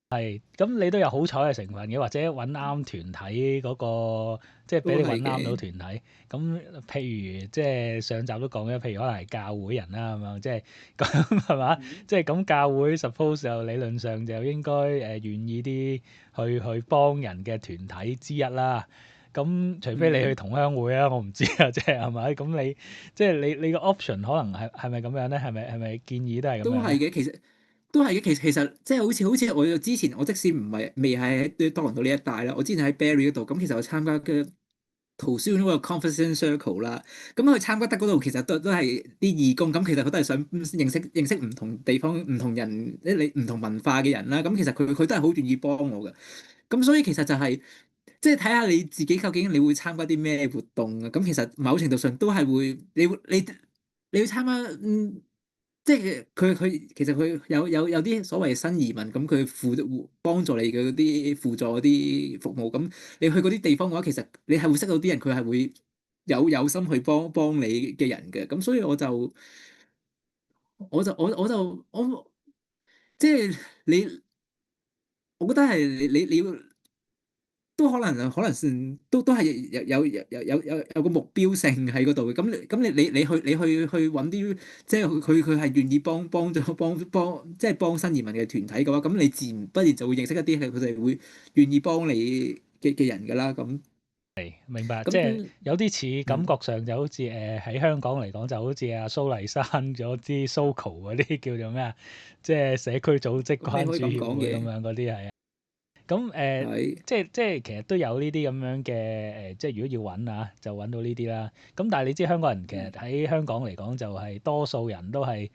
係，咁你都有好彩嘅成分嘅，或者揾啱團體嗰個，即係俾都你揾啱到係嘅。團體。咁譬如即係上集都講咗，譬如可能係教會人啦，咁樣即係咁係嘛？嗯即係咁教會 suppose 就理論上就應該願意啲去幫人嘅團體之一啦。咁除非你去嗯，同鄉會啊，我唔知啊，即係係咪？咁你即係你個 option 可能係咪咁樣咧？係咪建議都係咁樣咧？都係嘅，其實都係嘅，其實即係好似我之前我即使唔係未係喺多倫多呢一帶啦，我之前喺 Barrie 嗰度，咁其實我參加嘅圖書館嗰個 Conversation Circle 啦，咁佢參加得嗰度其實都係啲義工，咁其實佢都係想認識唔同地方、唔同人、你唔同文化嘅人啦，咁其實佢都係好願意幫我嘅，咁所以其實就係、即係睇下你自己究竟你會參加啲咩活動啊？咁其實某程度上都係會，你要參加，即係佢其實佢有啲所謂新移民，咁佢幫助你嘅嗰啲輔助嗰啲服務，咁你去嗰啲地方嘅話，其實你係會識到啲人，佢係會有心去幫你嘅人嘅，咁所以我即係你，我覺得係你要。都可能都係有個目標性喺嗰度嘅。咁你去揾啲即係佢係願意即係幫新移民嘅團體嘅話，咁你自然不然就會認識一啲係佢哋會願意幫你嘅人㗎啦。咁明白，即係咁有啲似感嗯，覺上就好似喺香港嚟講就好似阿蘇麗珊咗啲 Socal 嗰啲叫做咩啊？即係社區組織關注你可以咁協會咁講嘅，樣嗰啲係啊。咁係即係其實都有呢啲咁樣嘅即係如果要揾啊，就揾到呢啲啦。咁但係你知香港人其實喺香港嚟講就係多數人都係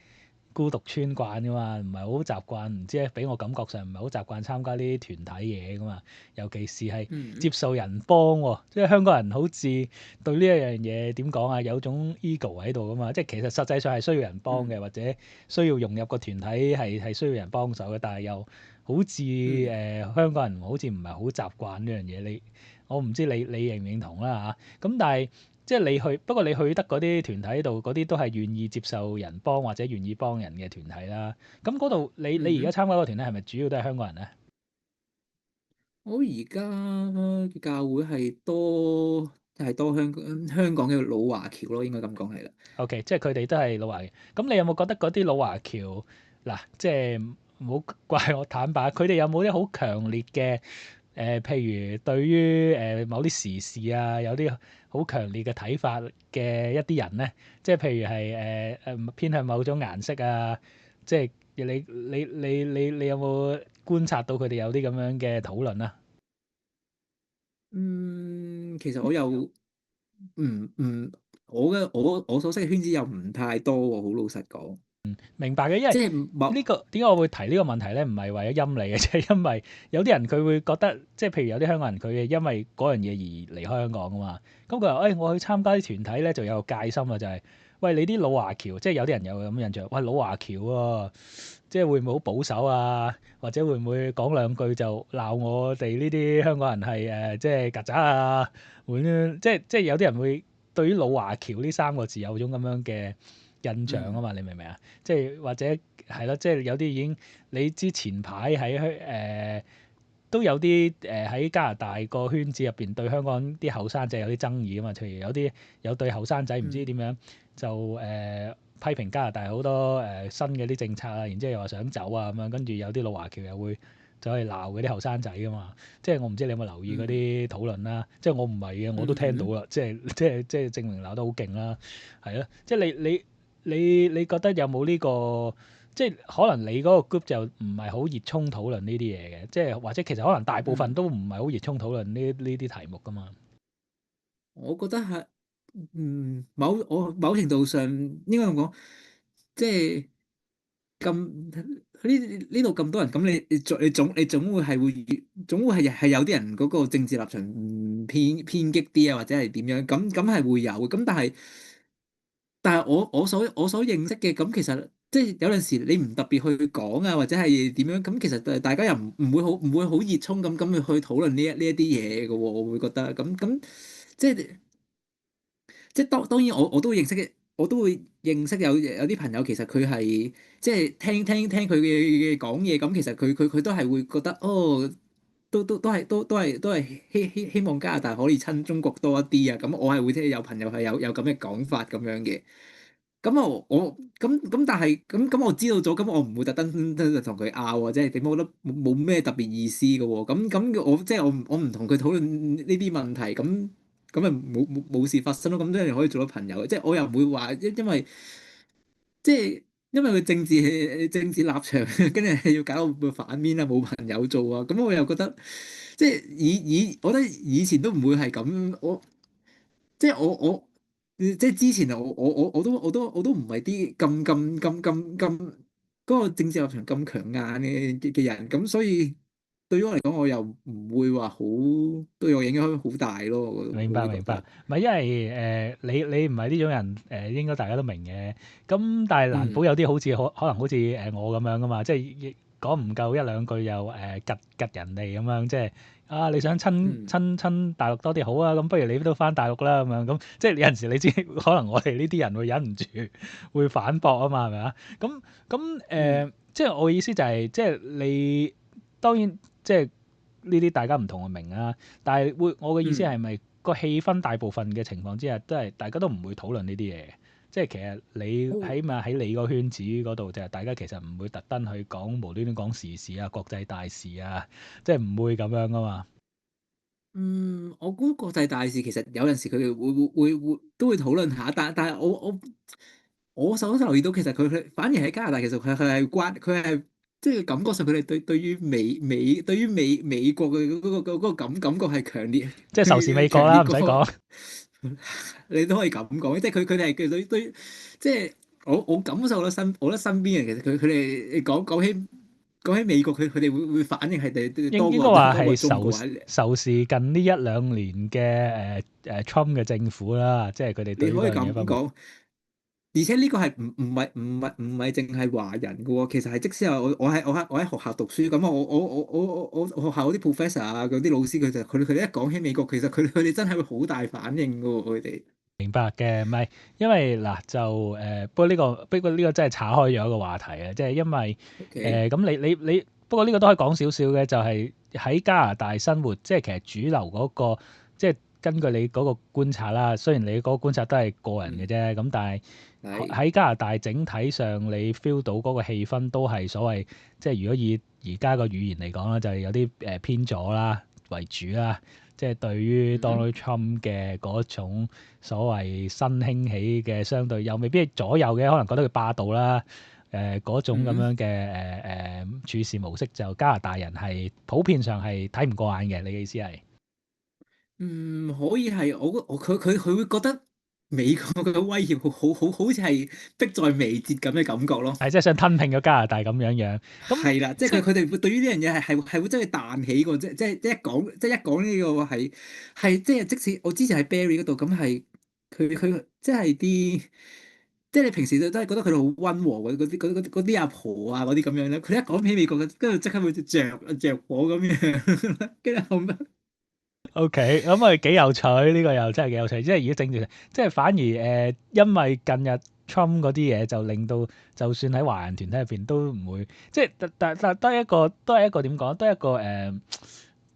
孤獨村慣噶嘛，唔係好習慣，唔知咧俾我感覺上唔係好習慣參加呢啲團體嘢噶嘛，尤其是係接嗯受人幫喎，即係香港人好似對呢一樣嘢點講啊，有種 ego 喺度噶嘛，即係其實實際上係需要人幫嘅，嗯或者需要融入個團體係需要人幫手嘅，但係又好似嗯。香港人好似唔係好習慣呢樣嘢，我唔知你認唔認同啦嚇，咁但係。即係你去，不過你去得嗰啲團體度，嗰啲都係願意接受人幫或者願意幫人嘅團體啦。咁嗰度你而嗯家參加嗰個團體係咪主要都係香港人咧我而家嘅教會係多香港嘅老華僑咯，應該咁講係啦。？OK，即係佢哋都係老華嘅。咁你有冇覺得嗰啲老華僑嗱，即係唔好怪我坦白，佢哋有冇啲好強烈嘅譬如對於某啲時事啊，有啲好強烈嘅睇法嘅一啲人咧，即係譬如係偏向某種顏色啊，即係你有冇觀察到佢哋有啲咁樣嘅討論啊？其實我又唔唔，我所識嘅圈子又唔太多喎，好老實講。明白嘅，因為即係呢個點解我會提呢個問題咧？唔係為咗陰你嘅，即係因為有啲人佢會覺得，即係譬如有啲香港人佢係因為嗰樣嘢而離開香港噶嘛。咁佢話：，我去參加啲團體咧，就有個戒心啦，就係、喂你啲老華僑，即係有啲人有咁印象，喂老華僑喎，即係會唔會好保守啊？或者會唔會講兩句就鬧我哋呢啲香港人係即係曱甴啊？會即係有啲人會對於老華僑呢三個字有種咁樣嘅印象啊嗯嘛，你明唔明啊？即係或者係咯，即係有啲已經你之前排喺都有啲喺加拿大個圈子入邊對香港啲後生仔有啲爭議啊嘛，譬如有對後生仔唔知嗯點樣就批評加拿大好多新嘅啲政策啊，然之後又話想走啊咁樣，跟住有啲老華僑又會走去鬧嗰啲後生仔噶嘛，即係我唔知你有冇留意嗰嗯啲討論啦，即係我唔係嘅，我都聽到嗯啦，即係證明鬧得好勁啦，係咯，即係你覺得有冇呢個？即係可能你嗰個 group 就唔係好熱衷討論呢啲嘢嘅，即係或者其實可能大部分嗯，都唔係好熱衷討論呢啲題目噶嘛。我覺得係我某程度上應該咁講，即係。咁呢度咁多人，咁你總會係有啲人嗰個政治立場偏激啲啊，或者係點樣？咁係會有，咁但係我所認識嘅，咁其實即係有陣時你唔特別去講啊，或者係點樣？咁其實大家又唔會好熱衷咁去討論呢一啲嘢嘅喎，我會覺得咁即係。即係當然我都認識嘅，我都會認識有啲朋友其實佢係即係聽佢嘅講嘢，咁其實佢都係會覺得哦，都係希望加拿大可以親中國多一啲啊！咁我係會聽有朋友係有咁嘅講法咁樣嘅。咁但係我知道咗，咁我唔會特登同佢拗或者係點，我覺得冇咩特別意思嘅喎。我即係我唔同佢討論呢啲問題，咁咪冇事發生咯。咁即係可以做到朋友。即係我又唔會話因為即係因為佢政治立場，跟住要搞到反面啊，冇朋友做啊。咁我又覺得即係我覺得以前都唔會係咁。即係即係之前我都唔係啲咁嗰個政治立場咁強硬嘅人，咁所以對於我嚟講，我又唔會話好對我影響好大咯。明白明白，我會覺得，唔係因為你唔係呢種人應該大家都明嘅。咁但係難保嗯有啲可能好似我咁樣噶嘛，即係亦講唔夠一兩句又吉人哋咁樣，即係你想嗯親大陸多啲好啊，咁不如你都翻大陸啦咁樣，咁即係有陣時你知可能我哋呢啲人會忍唔住會反駁啊嘛，係咪啊？咁嗯即係我嘅意思就係、即係你當然即係呢啲大家唔同嘅明啊，但係我嘅意思係嗯。咪？個氣氛大部分嘅情況之下，都係大家都唔會討論呢啲嘢，即係其實你起碼喺你個圈子嗰度就係大家其實唔會特登去講無端端講時事啊、國際大事啊，即係唔會咁樣噶嘛。我估國際大事其實有陣時佢哋會都會討論下，但係我所留意到，其實佢反而喺加拿大，其實佢係即係感覺上佢哋對於美國嘅嗰個感覺係強烈即係仇視美國啦，強烈過。唔使講。你都可以咁講，即係佢哋係對，即係我感受到我覺得身邊人其實佢哋講起美國，佢哋會反應係應多過應該話多過係仇中國喺。仇視近呢一兩年嘅Trump 嘅政府啦，即係佢哋對呢你可以樣嘢方面。咁講，而且呢個係唔係淨係華人嘅喎，其實係即使係我喺學校讀書咁啊，我學校嗰啲 professor 啊，嗰啲老師佢哋一講起美國，其實佢哋真係會好大反應嘅喎，佢哋。明白嘅，唔係因為嗱就不過呢個真係岔開咗一個話題啊，即係因為 OK，咁你不過呢個都可以講少少嘅，就係喺加拿大生活，即係其實主流嗰個即係根據你嗰個觀察啦，雖然你嗰個觀察都係個人嘅嗯，啫，咁但係係，喺加拿大整體上你 feel 到嗰個氣氛都係所謂即係如果以而家個語言嚟講啦，就係有啲偏左啦為主啦。即係對於 嗯 Donald Trump 嘅嗰種所謂新興起嘅相對，又未必係左右嘅，可能覺得佢霸道啦。嗰種咁嗯。樣嘅處事模式，就加拿大人係普遍上係睇唔過眼嘅。你嘅意思係？可以係佢會覺得美國嘅威脅好似係迫在眉睫咁嘅感覺咯。係即係想吞併咗加拿大咁樣樣。咁係啦，即係即係佢哋會對於呢樣嘢係會真係彈起個，即係一講呢個係即使我之前喺 Barry 嗰度，咁係佢即係啲即係你平時都係覺得佢哋好溫和嗰啲阿婆啊嗰啲咁樣咧，佢一講起美國嘅，跟住即刻會着火咁樣，跟住後尾 OK，咁啊幾有趣，呢個又真係幾有趣。即係如果政治，即係反而因為近日 Trump 嗰啲嘢，就令到就算喺華人團體入邊都唔會，即係但都係一個點講，都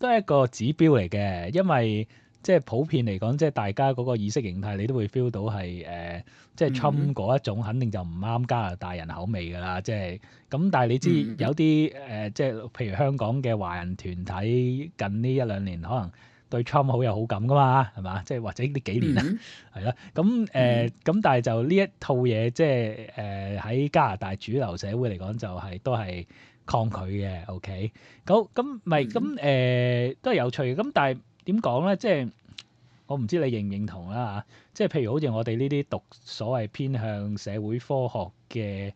係一個指標嚟嘅。因為即係普遍嚟講，即係大家嗰個意識形態，你都會 feel 到係即係 Trump 嗯嗰一種，肯定就唔啱加拿大人口味㗎啦。即係咁，但係你知嗯有啲即係譬如香港嘅華人團體近呢一兩年可能對 Trump 好有好感噶嘛，係嘛？即係或者呢幾年啊，嗯係啦。咁嗯咁，但係就呢一套嘢，即係喺加拿大主流社會嚟講，就係都係抗拒嘅。OK，咁咪咁嗯都係有趣嘅。咁但係點講咧？即係我唔知你認唔認同啦嚇。即係譬如好似我哋呢啲讀所謂偏向社會科學嘅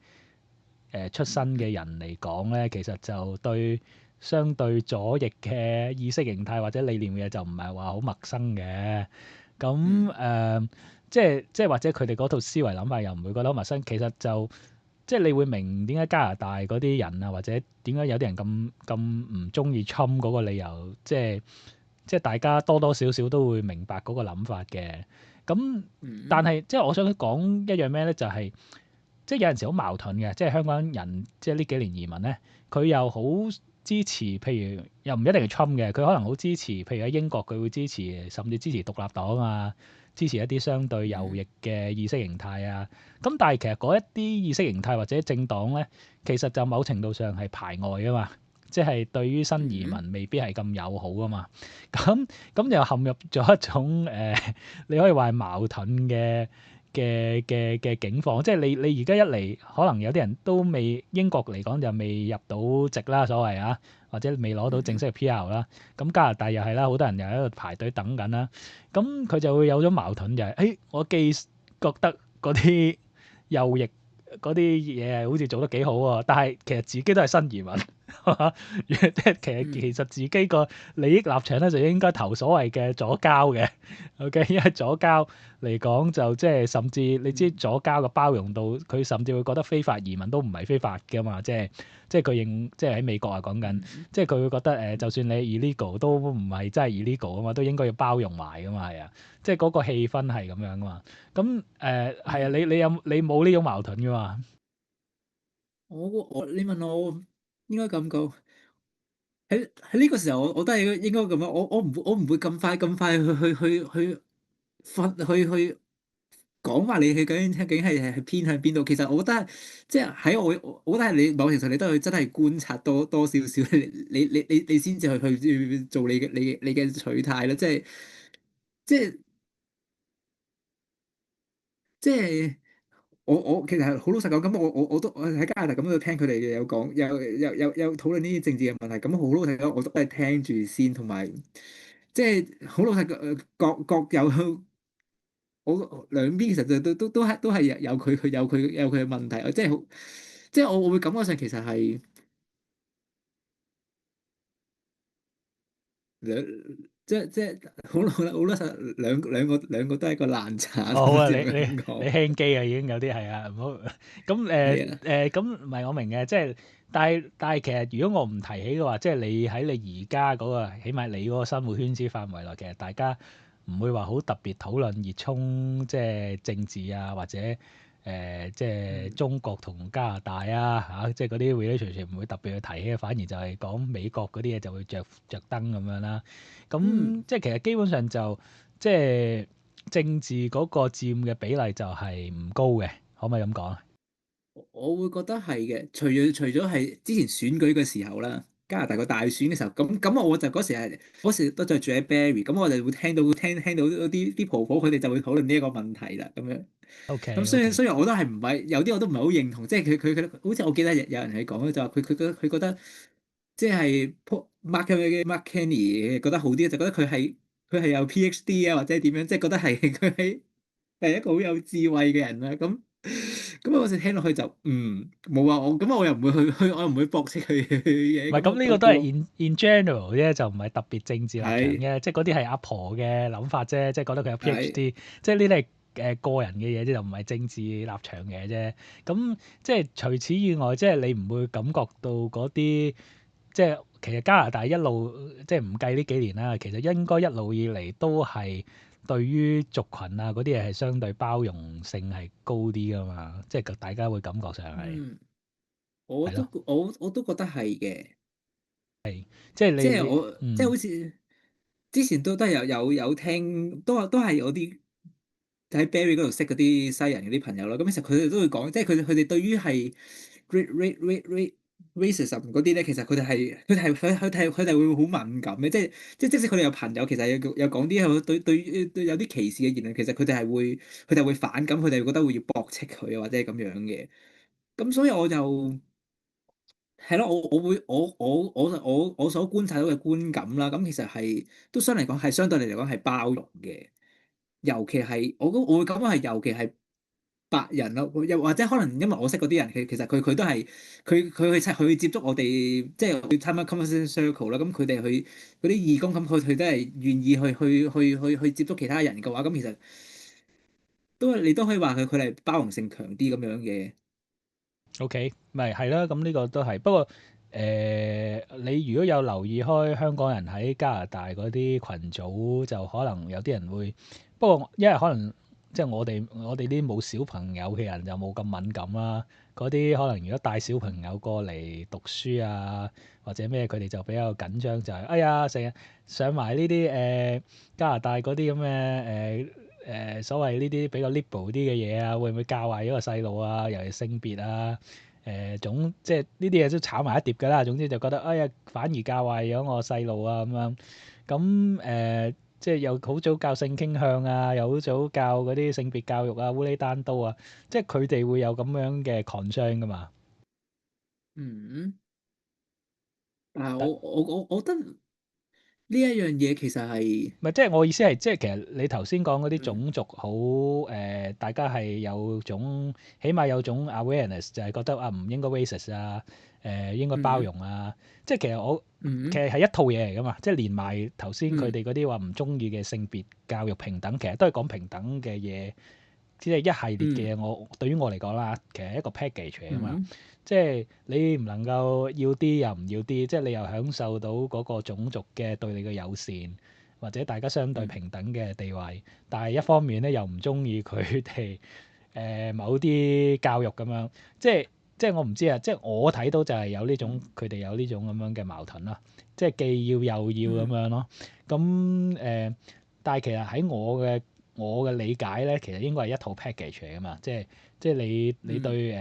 出身嘅人嚟講咧，其實就對相對左翼嘅意識形態或者理念嘅就唔係話好陌生嘅。咁即係或者佢哋嗰套思維諗法又唔會覺得好陌生。其實就即係你會明點解加拿大嗰啲人啊，或者點解有啲人咁唔中意 Trump 嗰個理由，即係大家多多少少都會明白嗰個諗法嘅。咁但嗯係即係我想講一樣咩咧，就係、即係有陣時好矛盾嘅，即係香港人即係呢幾年移民咧，佢又好支持，譬如又唔一定係 Trump 嘅，佢可能好支持，譬如喺英國佢會支持，甚至支持獨立黨啊，支持一啲相對右嗯翼嘅意識形態啊。咁但係其實嗰一啲意識形態或者政黨咧，其實就某程度上係排外啊嘛，即係對於新移嗯民未必係咁友好啊嘛。咁就陷入咗一種你可以話係矛盾嘅境況，即係你而家一嚟，可能有啲人都未英國嚟講就未入到籍啦，所謂啊，或者未攞到正式嘅 PR 啦。咁加拿大又係啦，好多人又喺度排隊等緊啦。咁佢就會有咗矛盾，就係我既覺得嗰啲右翼嗰啲嘢係好似做得幾好喎，但係其實自己都係新移民。即係其嗯實自己個利益立場咧，就應該投所謂嘅左膠嘅，OK？因為左膠嚟講就即係甚至你知左膠嘅包容度，佢甚至會覺得非法移民都唔係非法㗎嘛，即係佢認即係喺美國啊講緊，嗯即係佢會覺得就算你 illegal 都唔係真係 illegal 啊嘛，都應該要包容埋㗎嘛，係啊，即係嗰個氣氛係咁樣㗎嘛。咁係啊，嗯你冇呢種矛盾㗎嘛？你問我應該咁講，喺呢個時候我都係應該咁樣，我唔會咁快去去講話你究竟係偏向邊度？其實我覺得係即係喺我覺得係你某程度上你都係真係觀察多少少，你先至去做你嘅取態啦，即係即係我其實係好老實講，咁我都喺加拿大咁都聽佢哋有講有討論呢啲政治嘅問題，咁好老實講，我都係聽住先，同埋即係好老實講，各有。我兩邊其實就都係有佢嘅問題，即係我會感覺上其實係兩即係好多實兩個都係一個爛渣，哦，好啊，甚至係你你你咁講。輕機啊，已經有啲係啊，唔好咁係啊，咁唔係我明嘅，即係但係其實如果我唔提起嘅話，即係你喺你而家嗰個，起碼你嗰個生活圈子範圍內，其實大家唔會話好特別討論熱衷即係政治啊，或者即係嗯中國同加拿大啊嚇，即係嗰啲 relationship 唔會特別去提起，反而就係講美國嗰啲嘢就會着燈咁樣啦。咁嗯，即係其實基本上就即係政治嗰個佔嘅比例就係唔高嘅，可唔可以咁講啊？我會覺得係嘅。除咗係之前選舉嘅時候啦，加拿大個大選嘅時候，咁我就嗰時都就住喺 Barrie，咁我就會聽到啲婆婆佢哋就會討論呢一個問題啦，咁樣。咁 OK 所以 OK，所以我都係唔係有啲我都唔係好認同，即係佢好似我記得有人係講咧，就話佢覺得即係 Mark Kenny 覺得好啲，就覺得佢係有 PhD 啊或者點樣，即係覺得係佢係一個好有智慧嘅人啦。咁我嗰時聽落去就冇啊，我又唔會我又唔會駁斥佢嘅嘢。唔係咁呢個都係 in general 啫，就唔係特別政治立場係嘅，即係嗰啲係阿婆嘅諗法啫，即係覺得佢有 係 PhD，即係呢啲係個人嘅嘢啫，就唔係政治立場嘅啫。咁即係除此以外，即係你唔會感覺到嗰啲即係其實加拿大一路即係唔計呢幾年啦，其實應該一路以嚟都係對於族群啊嗰啲嘢係相對包容性係高啲噶嘛，即係大家會感覺上係嗯，我係咯，都我都覺得係嘅。即係即係即係嗯。好似之前都有聽，都係有啲喺 Barry 嗰度識嗰啲西人嗰啲朋友啦。咁其實佢哋都會講，即係佢哋對於係 racism 嗰啲咧，其實佢哋會好敏感嘅。即使佢哋有朋友，其實有講啲對有啲歧視嘅言論，其實佢哋會反感，佢哋會覺得會要駁斥佢或者係咁樣嘅。咁所以我就。係咯，我會我所觀察到嘅觀感啦，咁其實係都相對嚟講係包容嘅，尤其係我會感覺係尤其係白人咯，又或者可能因為我識嗰啲人，其實佢都係佢去接觸我哋，即係去參加 conversation circle 啦。咁佢哋去嗰啲義工，咁佢都係願意去接觸其他人嘅話，咁其實你都可以話佢哋包容性強啲咁樣嘅。OK，咪係啦，咁呢個都係。不過你如果有留意開香港人喺加拿大嗰啲群組，就可能有啲人會。不過因為可能即係我哋啲冇小朋友嘅人就冇咁敏感啦。嗰啲可能如果帶小朋友過嚟讀書啊，或者咩，佢哋就比較緊張，就係哎呀成日上埋呢啲加拿大嗰啲咁嘅所謂呢啲比較 liberal 啲嘅嘢啊，會唔會教壞咗個細路啊？尤其性別啊，即係呢啲嘢都炒埋一碟㗎啦。總之就覺得哎呀，反而教壞咗我細路啊咁樣。咁即係又好早教性傾向啊，又好早教嗰啲性別教育啊、烏哩單刀啊，即係佢哋會有咁樣嘅 concern 㗎嘛。嗯，但係但我覺得呢一樣嘢其實係唔係，即係我意思係，即係其實你頭先講嗰啲嗯種族好大家係有種，起碼有種 awareness，就係覺得啊唔應該 racist 啊，應該包嗯容啊，即係其嗯實係一套嘢嚟噶嘛，即係連埋頭先佢嗯哋嗰啲話唔中意嘅性別教育平等，其實都係講平等嘅嘢，即係一系列嘅嘢。對於我嚟講啦，其實係一個 package 嚟噶嘛。嗯即係你唔能夠要啲又唔要啲，即係你又享受到嗰個種族嘅對你嘅友善，或者大家相對嗯平等嘅地位，但係一方面咧又唔中意佢哋某啲教育咁樣，即係即係我唔知啊，即係我睇到就係有呢種嗯佢哋有呢種咁樣嘅矛盾啦，即係既要又要咁嗯樣咯。咁但係其實喺我嘅理解咧，其實應該係一套 package 嚟噶嘛，即係你嗯對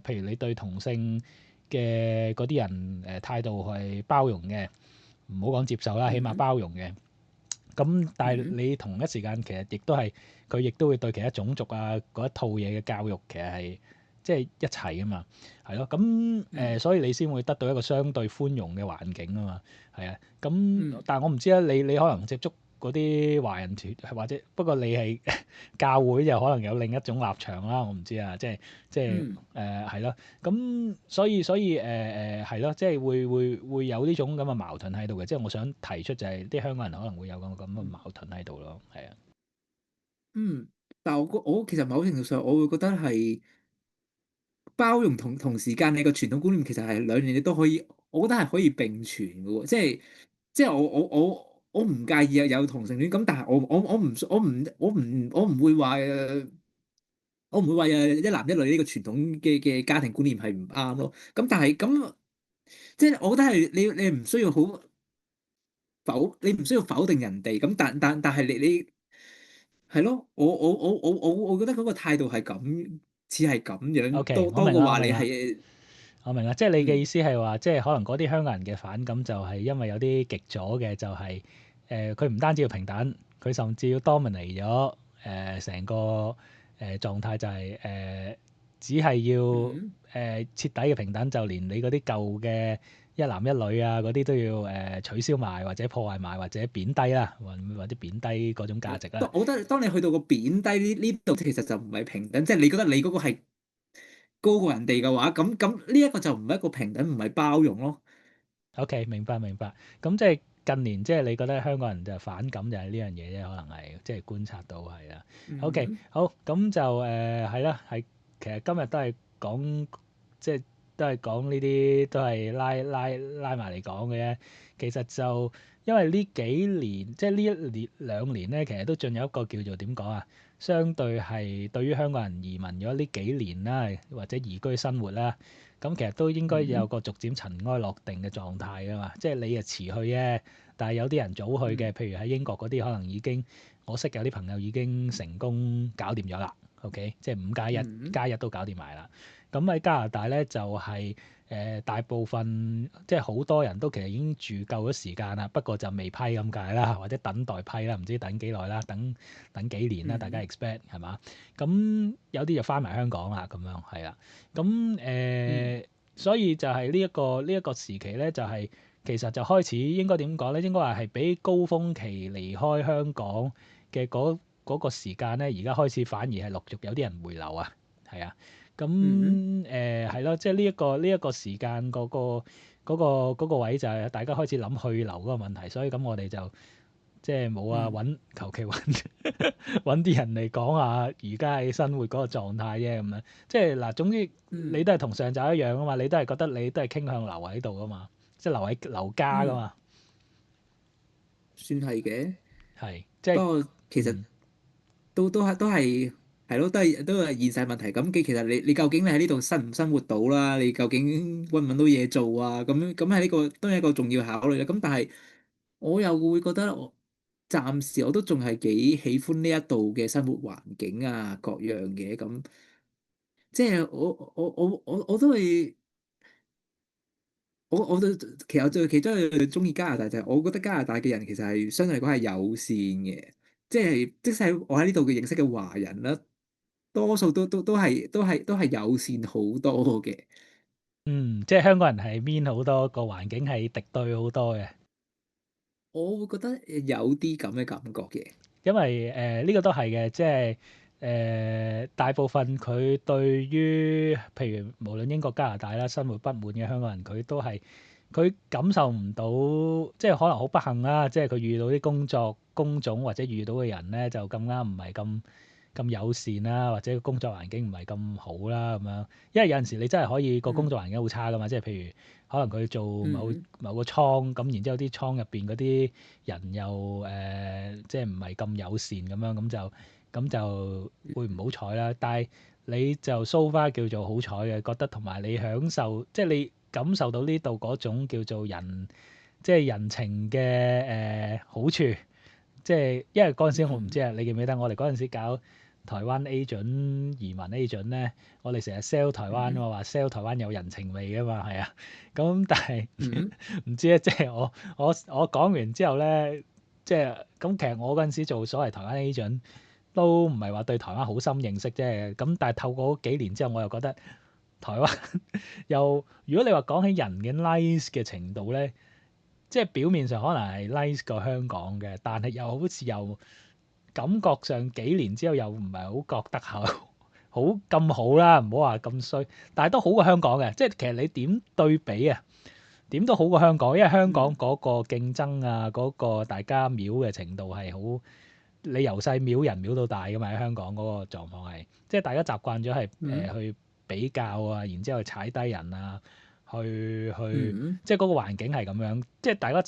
譬如你對同性嘅嗰啲人態度係包容嘅，唔好講接受啦，起碼嗯包容嘅。咁但係嗯你同一時間其實亦都係佢亦都會對其他種族啊嗰一套嘢嘅教育其實係即係一齊噶嘛，係咯。咁嗯所以你先會得到一個相對寬容嘅環境啊嘛，係啊。咁嗯但係我唔知啊，你可能接觸嗰啲華人團或者不過你係教會就可能有另一種立場啦，我唔知啊，即係嗯係咯。咁所以係咯，即係會有呢種咁嘅矛盾喺度嘅。即係我想提出就係啲香港人可能會有咁嘅矛盾喺度咯，係啊。嗯，但係我其實某程度上我會覺得係包容同時間你個傳統觀念其實係兩樣嘢都可以，我覺得係可以並存嘅喎，即係我唔介意有同性戀咁，但係我唔會話我唔會話一男一女呢個傳統嘅家庭觀念係唔啱咯。咁但係咁即係我覺得係你唔需要你唔需要否定人哋咁，但係你係咯，我覺得嗰個態度係咁似係咁樣 OK，多我明啦，我多過話你明啦。係我明啦，即係你嘅意嗯思係話，即係可能嗰啲香港人嘅反感就係因為有啲極左嘅，就係佢唔單止要平等，佢甚至要 dominate 咗成個狀態，就係只係要嗯徹底嘅平等，就連你嗰啲舊嘅一男一女啊嗰啲都要取消埋，或者破壞埋，或者貶低啦，或者貶低嗰種價值啦。我覺得當你去到個貶低呢度，其實就唔係平等，即係你覺得你嗰個係高過人哋嘅話，咁呢一個就唔係一個平等，唔係包容咯。OK，明白明白。咁即係近年，即係你覺得香港人就反感就係呢樣嘢啫，可能係即係觀察到係啦。OK，嗯好，咁就係啦，係其實今日都係講，即係都係講呢啲，都係拉埋嚟講嘅啫。其實就因為呢幾年，即係呢一年兩年咧，其實都進入一個叫做點講啊，相對係對於香港人移民咗呢幾年啦，或者移居生活啦。咁其實都應該有嗯個逐漸塵埃落定嘅狀態噶嘛，即係你啊遲去啫，但係有啲人早去嘅，嗯譬如喺英國嗰啲可能已經，我識有啲朋友已經成功搞掂咗啦，OK，即係5+1嗯加一都搞掂埋啦。咁喺加拿大咧就係、大部分即係好多人都其實已經住夠咗時間啦，不過就未批咁解啦，或者等待批啦，唔知等幾耐啦，等幾年啦，大家 嗯 expect 係嘛？咁有啲就翻埋香港啦，咁樣係啦。咁嗯所以就係呢一個時期咧，就係、其實就開始應該點講咧？應該話係比高峰期離開香港嘅嗰個時間咧，而家開始反而係陸續有啲人回流啊。係啊，咁嗯係咯，即係呢一個時間嗰個位就係大家開始諗去留嗰個問題，所以咁我哋就即係冇啊嗯求其揾揾啲人嚟講下而家喺生活嗰個狀態啫咁樣。即係嗱，總之你嗯都係同上集一樣啊嘛，你都係覺得你都係傾向留喺度啊嘛，即係留家噶嗯，嘛，算係嘅。係即係不過其實嗯。都係咯，都係現實問題。咁其實你究竟你喺呢度生唔生活到啦？你究竟揾唔揾到嘢做啊？咁係呢個都係一個重要考慮啦。咁但係我又會覺得暫時我都仲係幾喜歡呢一度嘅生活環境啊，各樣嘅咁。即係我都係我其實我最其中一樣中意加拿大就係我覺得加拿大嘅人其實係相對嚟講係友善嘅，即使我喺呢度嘅認識嘅華人啦，多數都係友善好多嘅。嗯，即係香港人係 mean 好多，個環境係敵對好多嘅。我會覺得有啲咁嘅感覺嘅。因為呢個都係嘅，即係大部分佢對於譬如無論英國、加拿大啦，生活不滿嘅香港人，佢感受唔到，即係可能好不幸啦，即係佢遇到啲工種或者遇到嘅人咧，就咁啱唔係咁友善啦，或者工作環境唔係咁好啦咁樣。因為有陣時你真係可以個工嗯作環境好差噶嘛，即係譬如可能佢做某嗯某個倉咁，然之後啲倉入邊嗰啲人又即係唔係咁友善咁樣，咁就會唔好彩啦。但係你就 so far 叫做好彩嘅，覺得同埋你享受，即係你感受到呢度嗰種叫做即係人情嘅好處。即係因為嗰陣時我唔知嗯啊，你記唔記得我哋嗰陣時搞台灣 agent 移民 agent 咧，我哋成日 sell 台灣啊嗯嘛，話 sell 台灣有人情味噶嘛，係啊。咁但係嗯唔知咧，即係我講完之後咧，即係咁其實我嗰陣時做所謂台灣 agent 都唔係話對台灣好深認識啫。咁但係透過嗰幾年之後，我又覺得台灣又如果你話講起人嘅 nice 嘅程度咧，即係表面上可能係 nice 過香港嘅，但係又好似又感覺上幾年之後又唔係好覺得好咁好啦，唔好話咁衰，但係都好過香港嘅。即係其實你點對比啊，點都好過香港，因為香港嗯嗰個競爭啊，嗰個大家秒嘅程度係好，你由細秒人秒到大㗎嘛。喺香港嗰個狀況係，即係大家習慣咗係嗯去比較啊，然之後踩低人啊，去嗯即係嗰個環境係咁樣，即係大家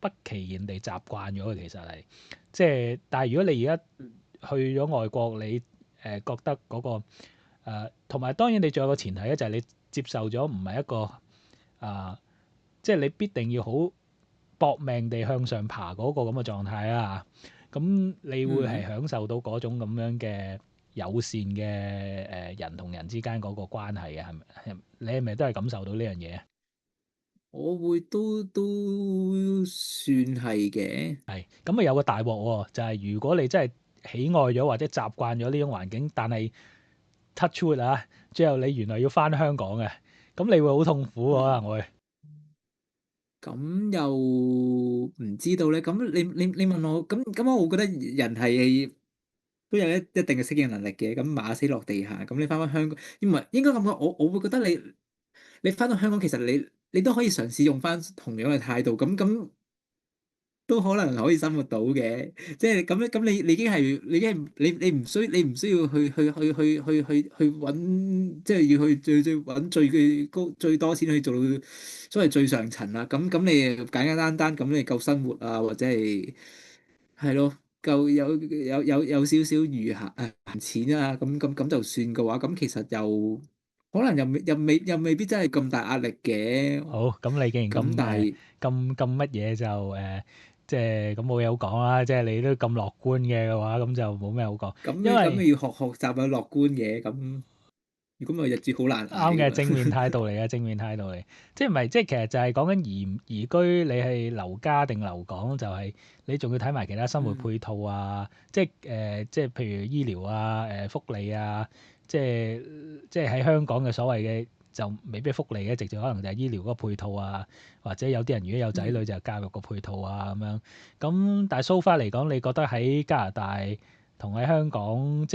不其然地習慣咗嘅其實係，即係但係如果你而家去咗外國，你覺得嗰個同埋當然你仲有個前提咧，就係你接受咗唔係一個即係你必定要好搏命地向上爬嗰個咁嘅狀態啦。咁你會係嗯，享受到嗰種咁樣嘅友善嘅人同人之間嗰個關係嘅，係咪？你係咪都係感受到呢樣嘢啊？我會都算係嘅。係，咁啊有個大鑊喎，就係如果你真係喜愛咗或者習慣咗呢種環境，但係 touch wood 啊，最後你原來要翻香港嘅，咁你會好痛苦喎可嗯。能會。咁又唔知道咧。咁你問我，咁我覺得人係都有一定嘅適應能力嘅。咁馬死落地行，咁你翻返香港，唔係應該咁講。我會覺得你翻到香港，其實你都可以嘗試用翻同樣嘅態度。咁都可能可以生活到嘅。即係咁樣咁你已經係你唔需要去揾，即係要去最揾最多錢去做到所謂最上層啦。咁你簡簡單單咁你夠生活啊，或者係咯，夠有少少餘閒錢啊，咁就算嘅話，咁其實又可能又未必真係咁大壓力嘅。好，咁你既然咁咁但係咁乜嘢就即係咁冇嘢好講啦。即係你都咁樂觀嘅話，咁就冇咩好講。咁因為你咁你要學習去樂觀嘅。咁如果唔係日子好難捱啱嘅，㗎喎。正面態度嚟嘅，正面態度嚟。即係唔係即係其實就係講緊移居，你係留家定留港，就係你仲要睇埋其他生活嗯配套啊，即係譬如醫療啊、福利啊，即係喺香港嘅所謂嘅就未必福利嘅，直接可能就係醫療嗰個配套啊，或者有啲人如果有仔女嗯就係教育個配套啊咁樣。咁但係 so far 嚟講，你覺得喺加拿大？同喺香港，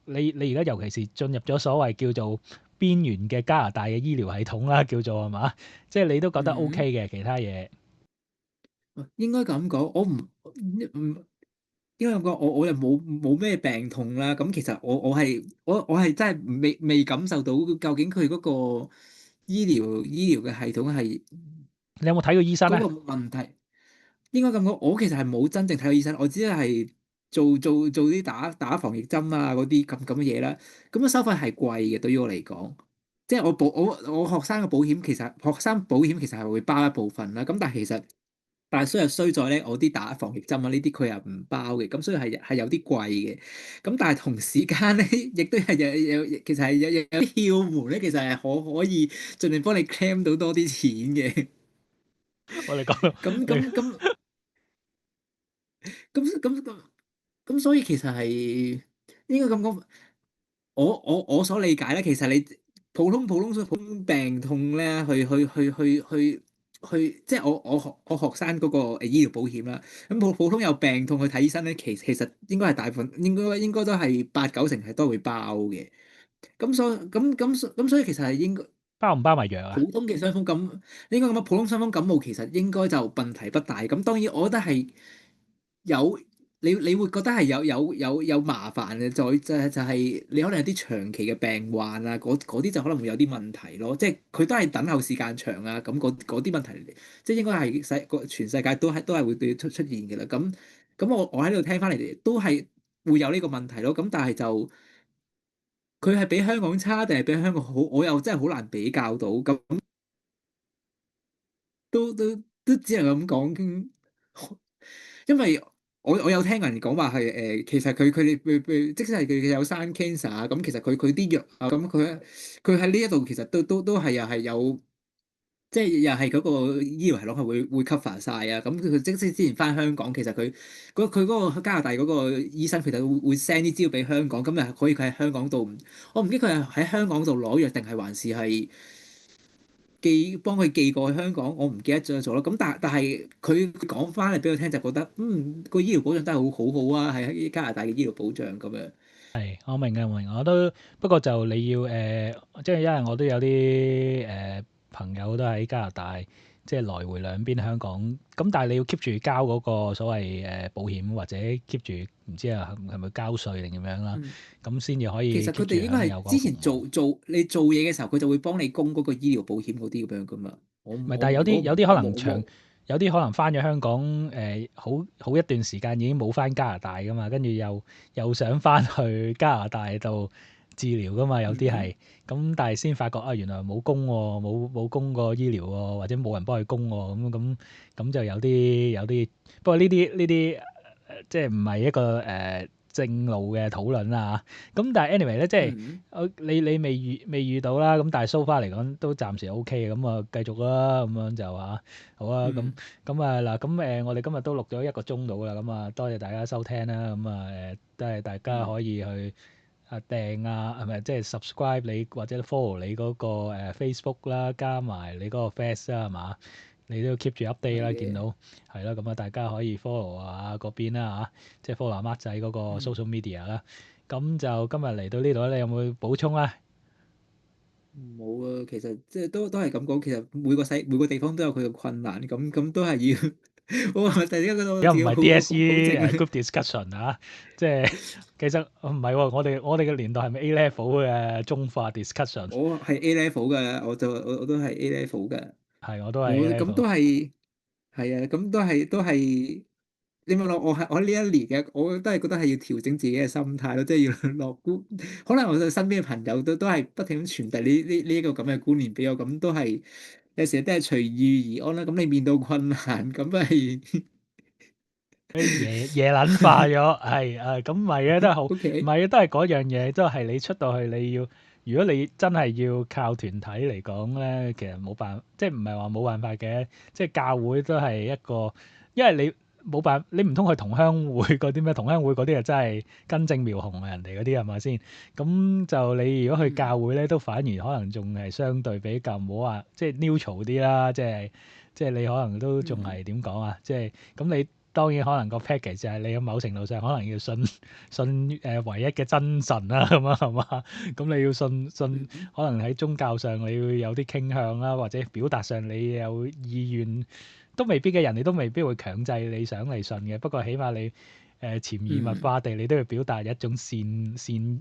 你而家尤其是進入咗所謂叫做邊緣嘅加拿大嘅醫療系統啦，叫做係嘛？即係你都覺得 嗯，OK 嘅其他嘢。應該咁講，我唔應該咁講，我又冇咩病痛啦。咁其實我係真係未感受到究竟佢嗰個醫療嘅系統係你有冇睇過醫生嗰個咧？問題。應該咁講，我其實係冇真正睇過醫生，我只係做啲打防疫針啊嗰啲咁嘅嘢啦。咁個收費係貴嘅，對於我嚟講，即係我學生嘅保險其實學生保險其實係會包一部分啦。咁但係衰就衰在咧，我啲打防疫針啊呢啲佢又唔包嘅，咁所以係有啲貴嘅。咁但係同時間咧，亦都係其實係有啲竅門咧，其實係可以盡量幫你 claim 到多啲錢嘅。我哋講到咁你咁咁咁，所以其實係應該咁講。我所理解咧，其實你普通病痛咧，即係我學生嗰個醫療保險啦。咁普通有病痛去睇醫生咧，其實應該係大部分應該都係8、9成係都會包嘅。咁所以其實係應該包唔包埋藥啊？普通嘅傷風感，應該咁啊。普通傷風感冒其實應該就問題不大。咁當然我覺得係有你會覺得係有麻煩嘅，就係你可能有啲長期嘅病患啊，嗰啲就可能會有啲問題咯。即係佢都係等候時間長啊，咁嗰啲問題，即係應該係全世界都係會出現嘅啦。咁我喺度聽翻嚟都係會有呢個問題咯。咁但係就佢係比香港差定係比香港好，我又真係好難比較到。咁都只能咁講。因為我有聽人講話係其實佢哋即使係佢有生 cancer 啊，咁其實佢啲藥啊，咁佢喺呢一度其實都係又係有，即係又係嗰個醫療系統係會 cover 晒啊。咁佢即使之前翻香港，其實佢嗰個加拿大嗰個醫生，其實會 send 啲資料俾香港，咁又可以佢喺香港度，我唔知佢係喺香港度攞藥定係還是係幫佢寄過去香港，我唔記得咗啦。咁但係佢講翻嚟俾我聽，就覺得個醫療保障真係好啊，係喺加拿大嘅醫療保障咁樣。係，我明嘅，我明。我都不過就你要即係因為我都有啲朋友都喺加拿大，即係來回兩邊香港。咁但係你要 keep 住交嗰個所謂保險，或者 keep 住唔知啊係咪交稅定點樣啦，嗯，咁先至可以 其實 keep 佢住哋應該係享有嗰個之前服務。你做嘢嘅時候，佢就會幫你供嗰個醫療保險嗰啲咁樣噶嘛。我唔係，我但係有啲可我能長，冇。有啲可能翻咗香港好一段時間已經冇翻加拿大噶嘛，跟住又想翻去加拿大度治療噶嘛，有啲嗯係咁，但係先發覺啊，原來冇供喎，冇供過醫療喎，或者冇人幫佢供喎，咁就有啲，不過呢啲即係唔係一個正路嘅討論啦嚇。咁但係 anyway 咧，即係嗯你未遇到啦，咁但係 so far 嚟講都暫時 OK 嘅，咁啊繼續啦，咁樣就好啊，咁嗯咁啊嗱，咁我哋今日都錄咗1個鐘到啦，咁啊多謝大家收聽啦，咁啊都係大家嗯可以去訂啊，係咪即係 subscribe 你或者 follow 你嗰個Facebook 啦，加埋你嗰個 Face 啦，係嘛？你都要 keep 住 update 啦，見係嘅。到係啦，咁啊大家可以 follow 下嗰邊啦嚇，即係 follow 阿 Mark 仔嗰個 嗯。social media 啦。咁就今日嚟到呢度咧，你有冇補充啊？冇啊，其實即係都係咁講。其實每個地方都有佢嘅困難，咁都係要。我突然間覺得我而家唔係 自己好好 DSE 正啊！group discussion 啊，即係其實唔係喎，我哋嘅年代係咪 A level 嘅中化 discussion？我係 A level 㗎，我都係 A level 㗎。係，我都係 我 A 咁 level。都係啊，咁都係。你問我呢一年嘅，我都係覺得係要調整自己嘅心態咯，即係要樂觀。可能我哋身邊嘅朋友都係不停咁傳遞呢一個咁嘅觀念俾我，咁都係有時都係隨遇而安啦。咁你面對困難，咁係 嘢撚化咗，係咁唔係嘅，都係好，唔 OK。係嘅都係嗰樣嘢，都係你出到去你要，如果你真係要靠團體嚟講咧，其實冇辦法，即係唔係話冇辦法嘅，即係教會都係一個，因為你冇辦法，你唔通去同鄉會嗰啲咩？同鄉會嗰啲啊真係根正苗紅啊，人哋嗰啲係咪先？咁就你如果去嗯教會咧，都反而可能仲係相對比較唔好話，即係 neutral 啲啦，即係你可能都仲嗯係點講啊？即係咁你。當然可能個 package 就係你某程度上可能要信唯一嘅真神啦，咁啊係嘛？咁你要信，嗯可能喺宗教上你要有啲傾向啦，或者表達上你有意願，都未必嘅，人哋都未必會強制你想嚟信嘅。不過起碼你潛移默嗯化地，你都要表達一種即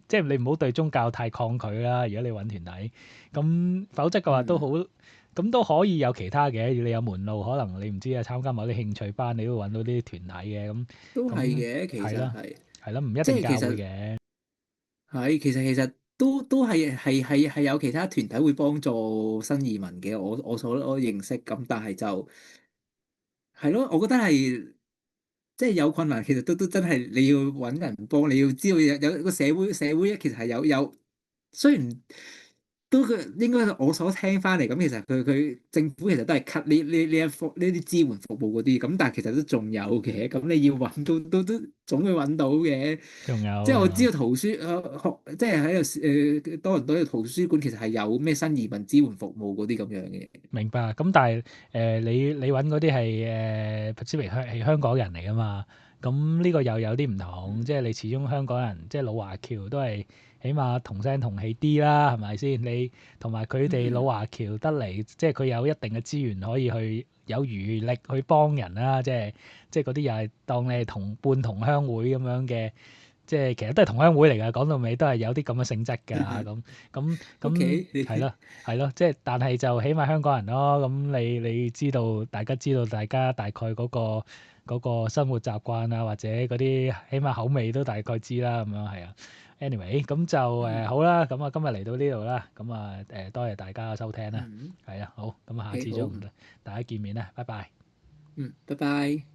係你唔好對宗教太抗拒啦。如果你揾團體，咁否則嘅話都好。嗯，咁都可以有其他嘅，你有門路，可能你唔知啊，參加某啲興趣班，你都會揾到啲團體嘅，都係咁嘅，其係啦，實係，係啦，唔一定教會即係其實嘅，其實都係有其他團體會幫助新移民嘅，我認識咁，但係就係咯，我覺得係即係有困難，其實都真係你要揾人幫，你要知道有個社會其實係有，雖然都佢應該我所聽翻嚟咁，其實佢政府其實都係 cut 呢一科呢啲支援服務嗰啲，咁但係其實都仲有嘅，咁你要揾都總會揾到嘅。仲有即係我知啊，道圖書學，即係喺度多倫多嘅圖書館其實係有咩新移民支援服務嗰啲咁樣嘅。明白。咁但係你揾嗰啲係Pacific 係香港人嚟噶嘛？咁呢個又有啲唔同，即係你始終香港人，即係老華僑都係起碼同聲同氣啲啦，係咪先？你同埋佢哋老嗯華僑得嚟，即係佢有一定嘅資源可以去有餘力去幫人啦，即係嗰啲又係當你係半同鄉會咁樣嘅。即係其實都係同鄉會嚟㗎，講到尾都係有啲咁嘅性質㗎，咁，OK，你係咯係咯，即係但係就起碼香港人咯，咁你知道大家大概嗰個生活習慣啊，或者嗰啲起碼口味都大概知啦，咁樣係啊。anyway，咁就嗯好啦，咁啊今日嚟到呢度啦，咁啊多謝大家收聽啦，嗯係啊好，咁啊下，OK 好，次再同大家見面啦，拜拜。拜拜。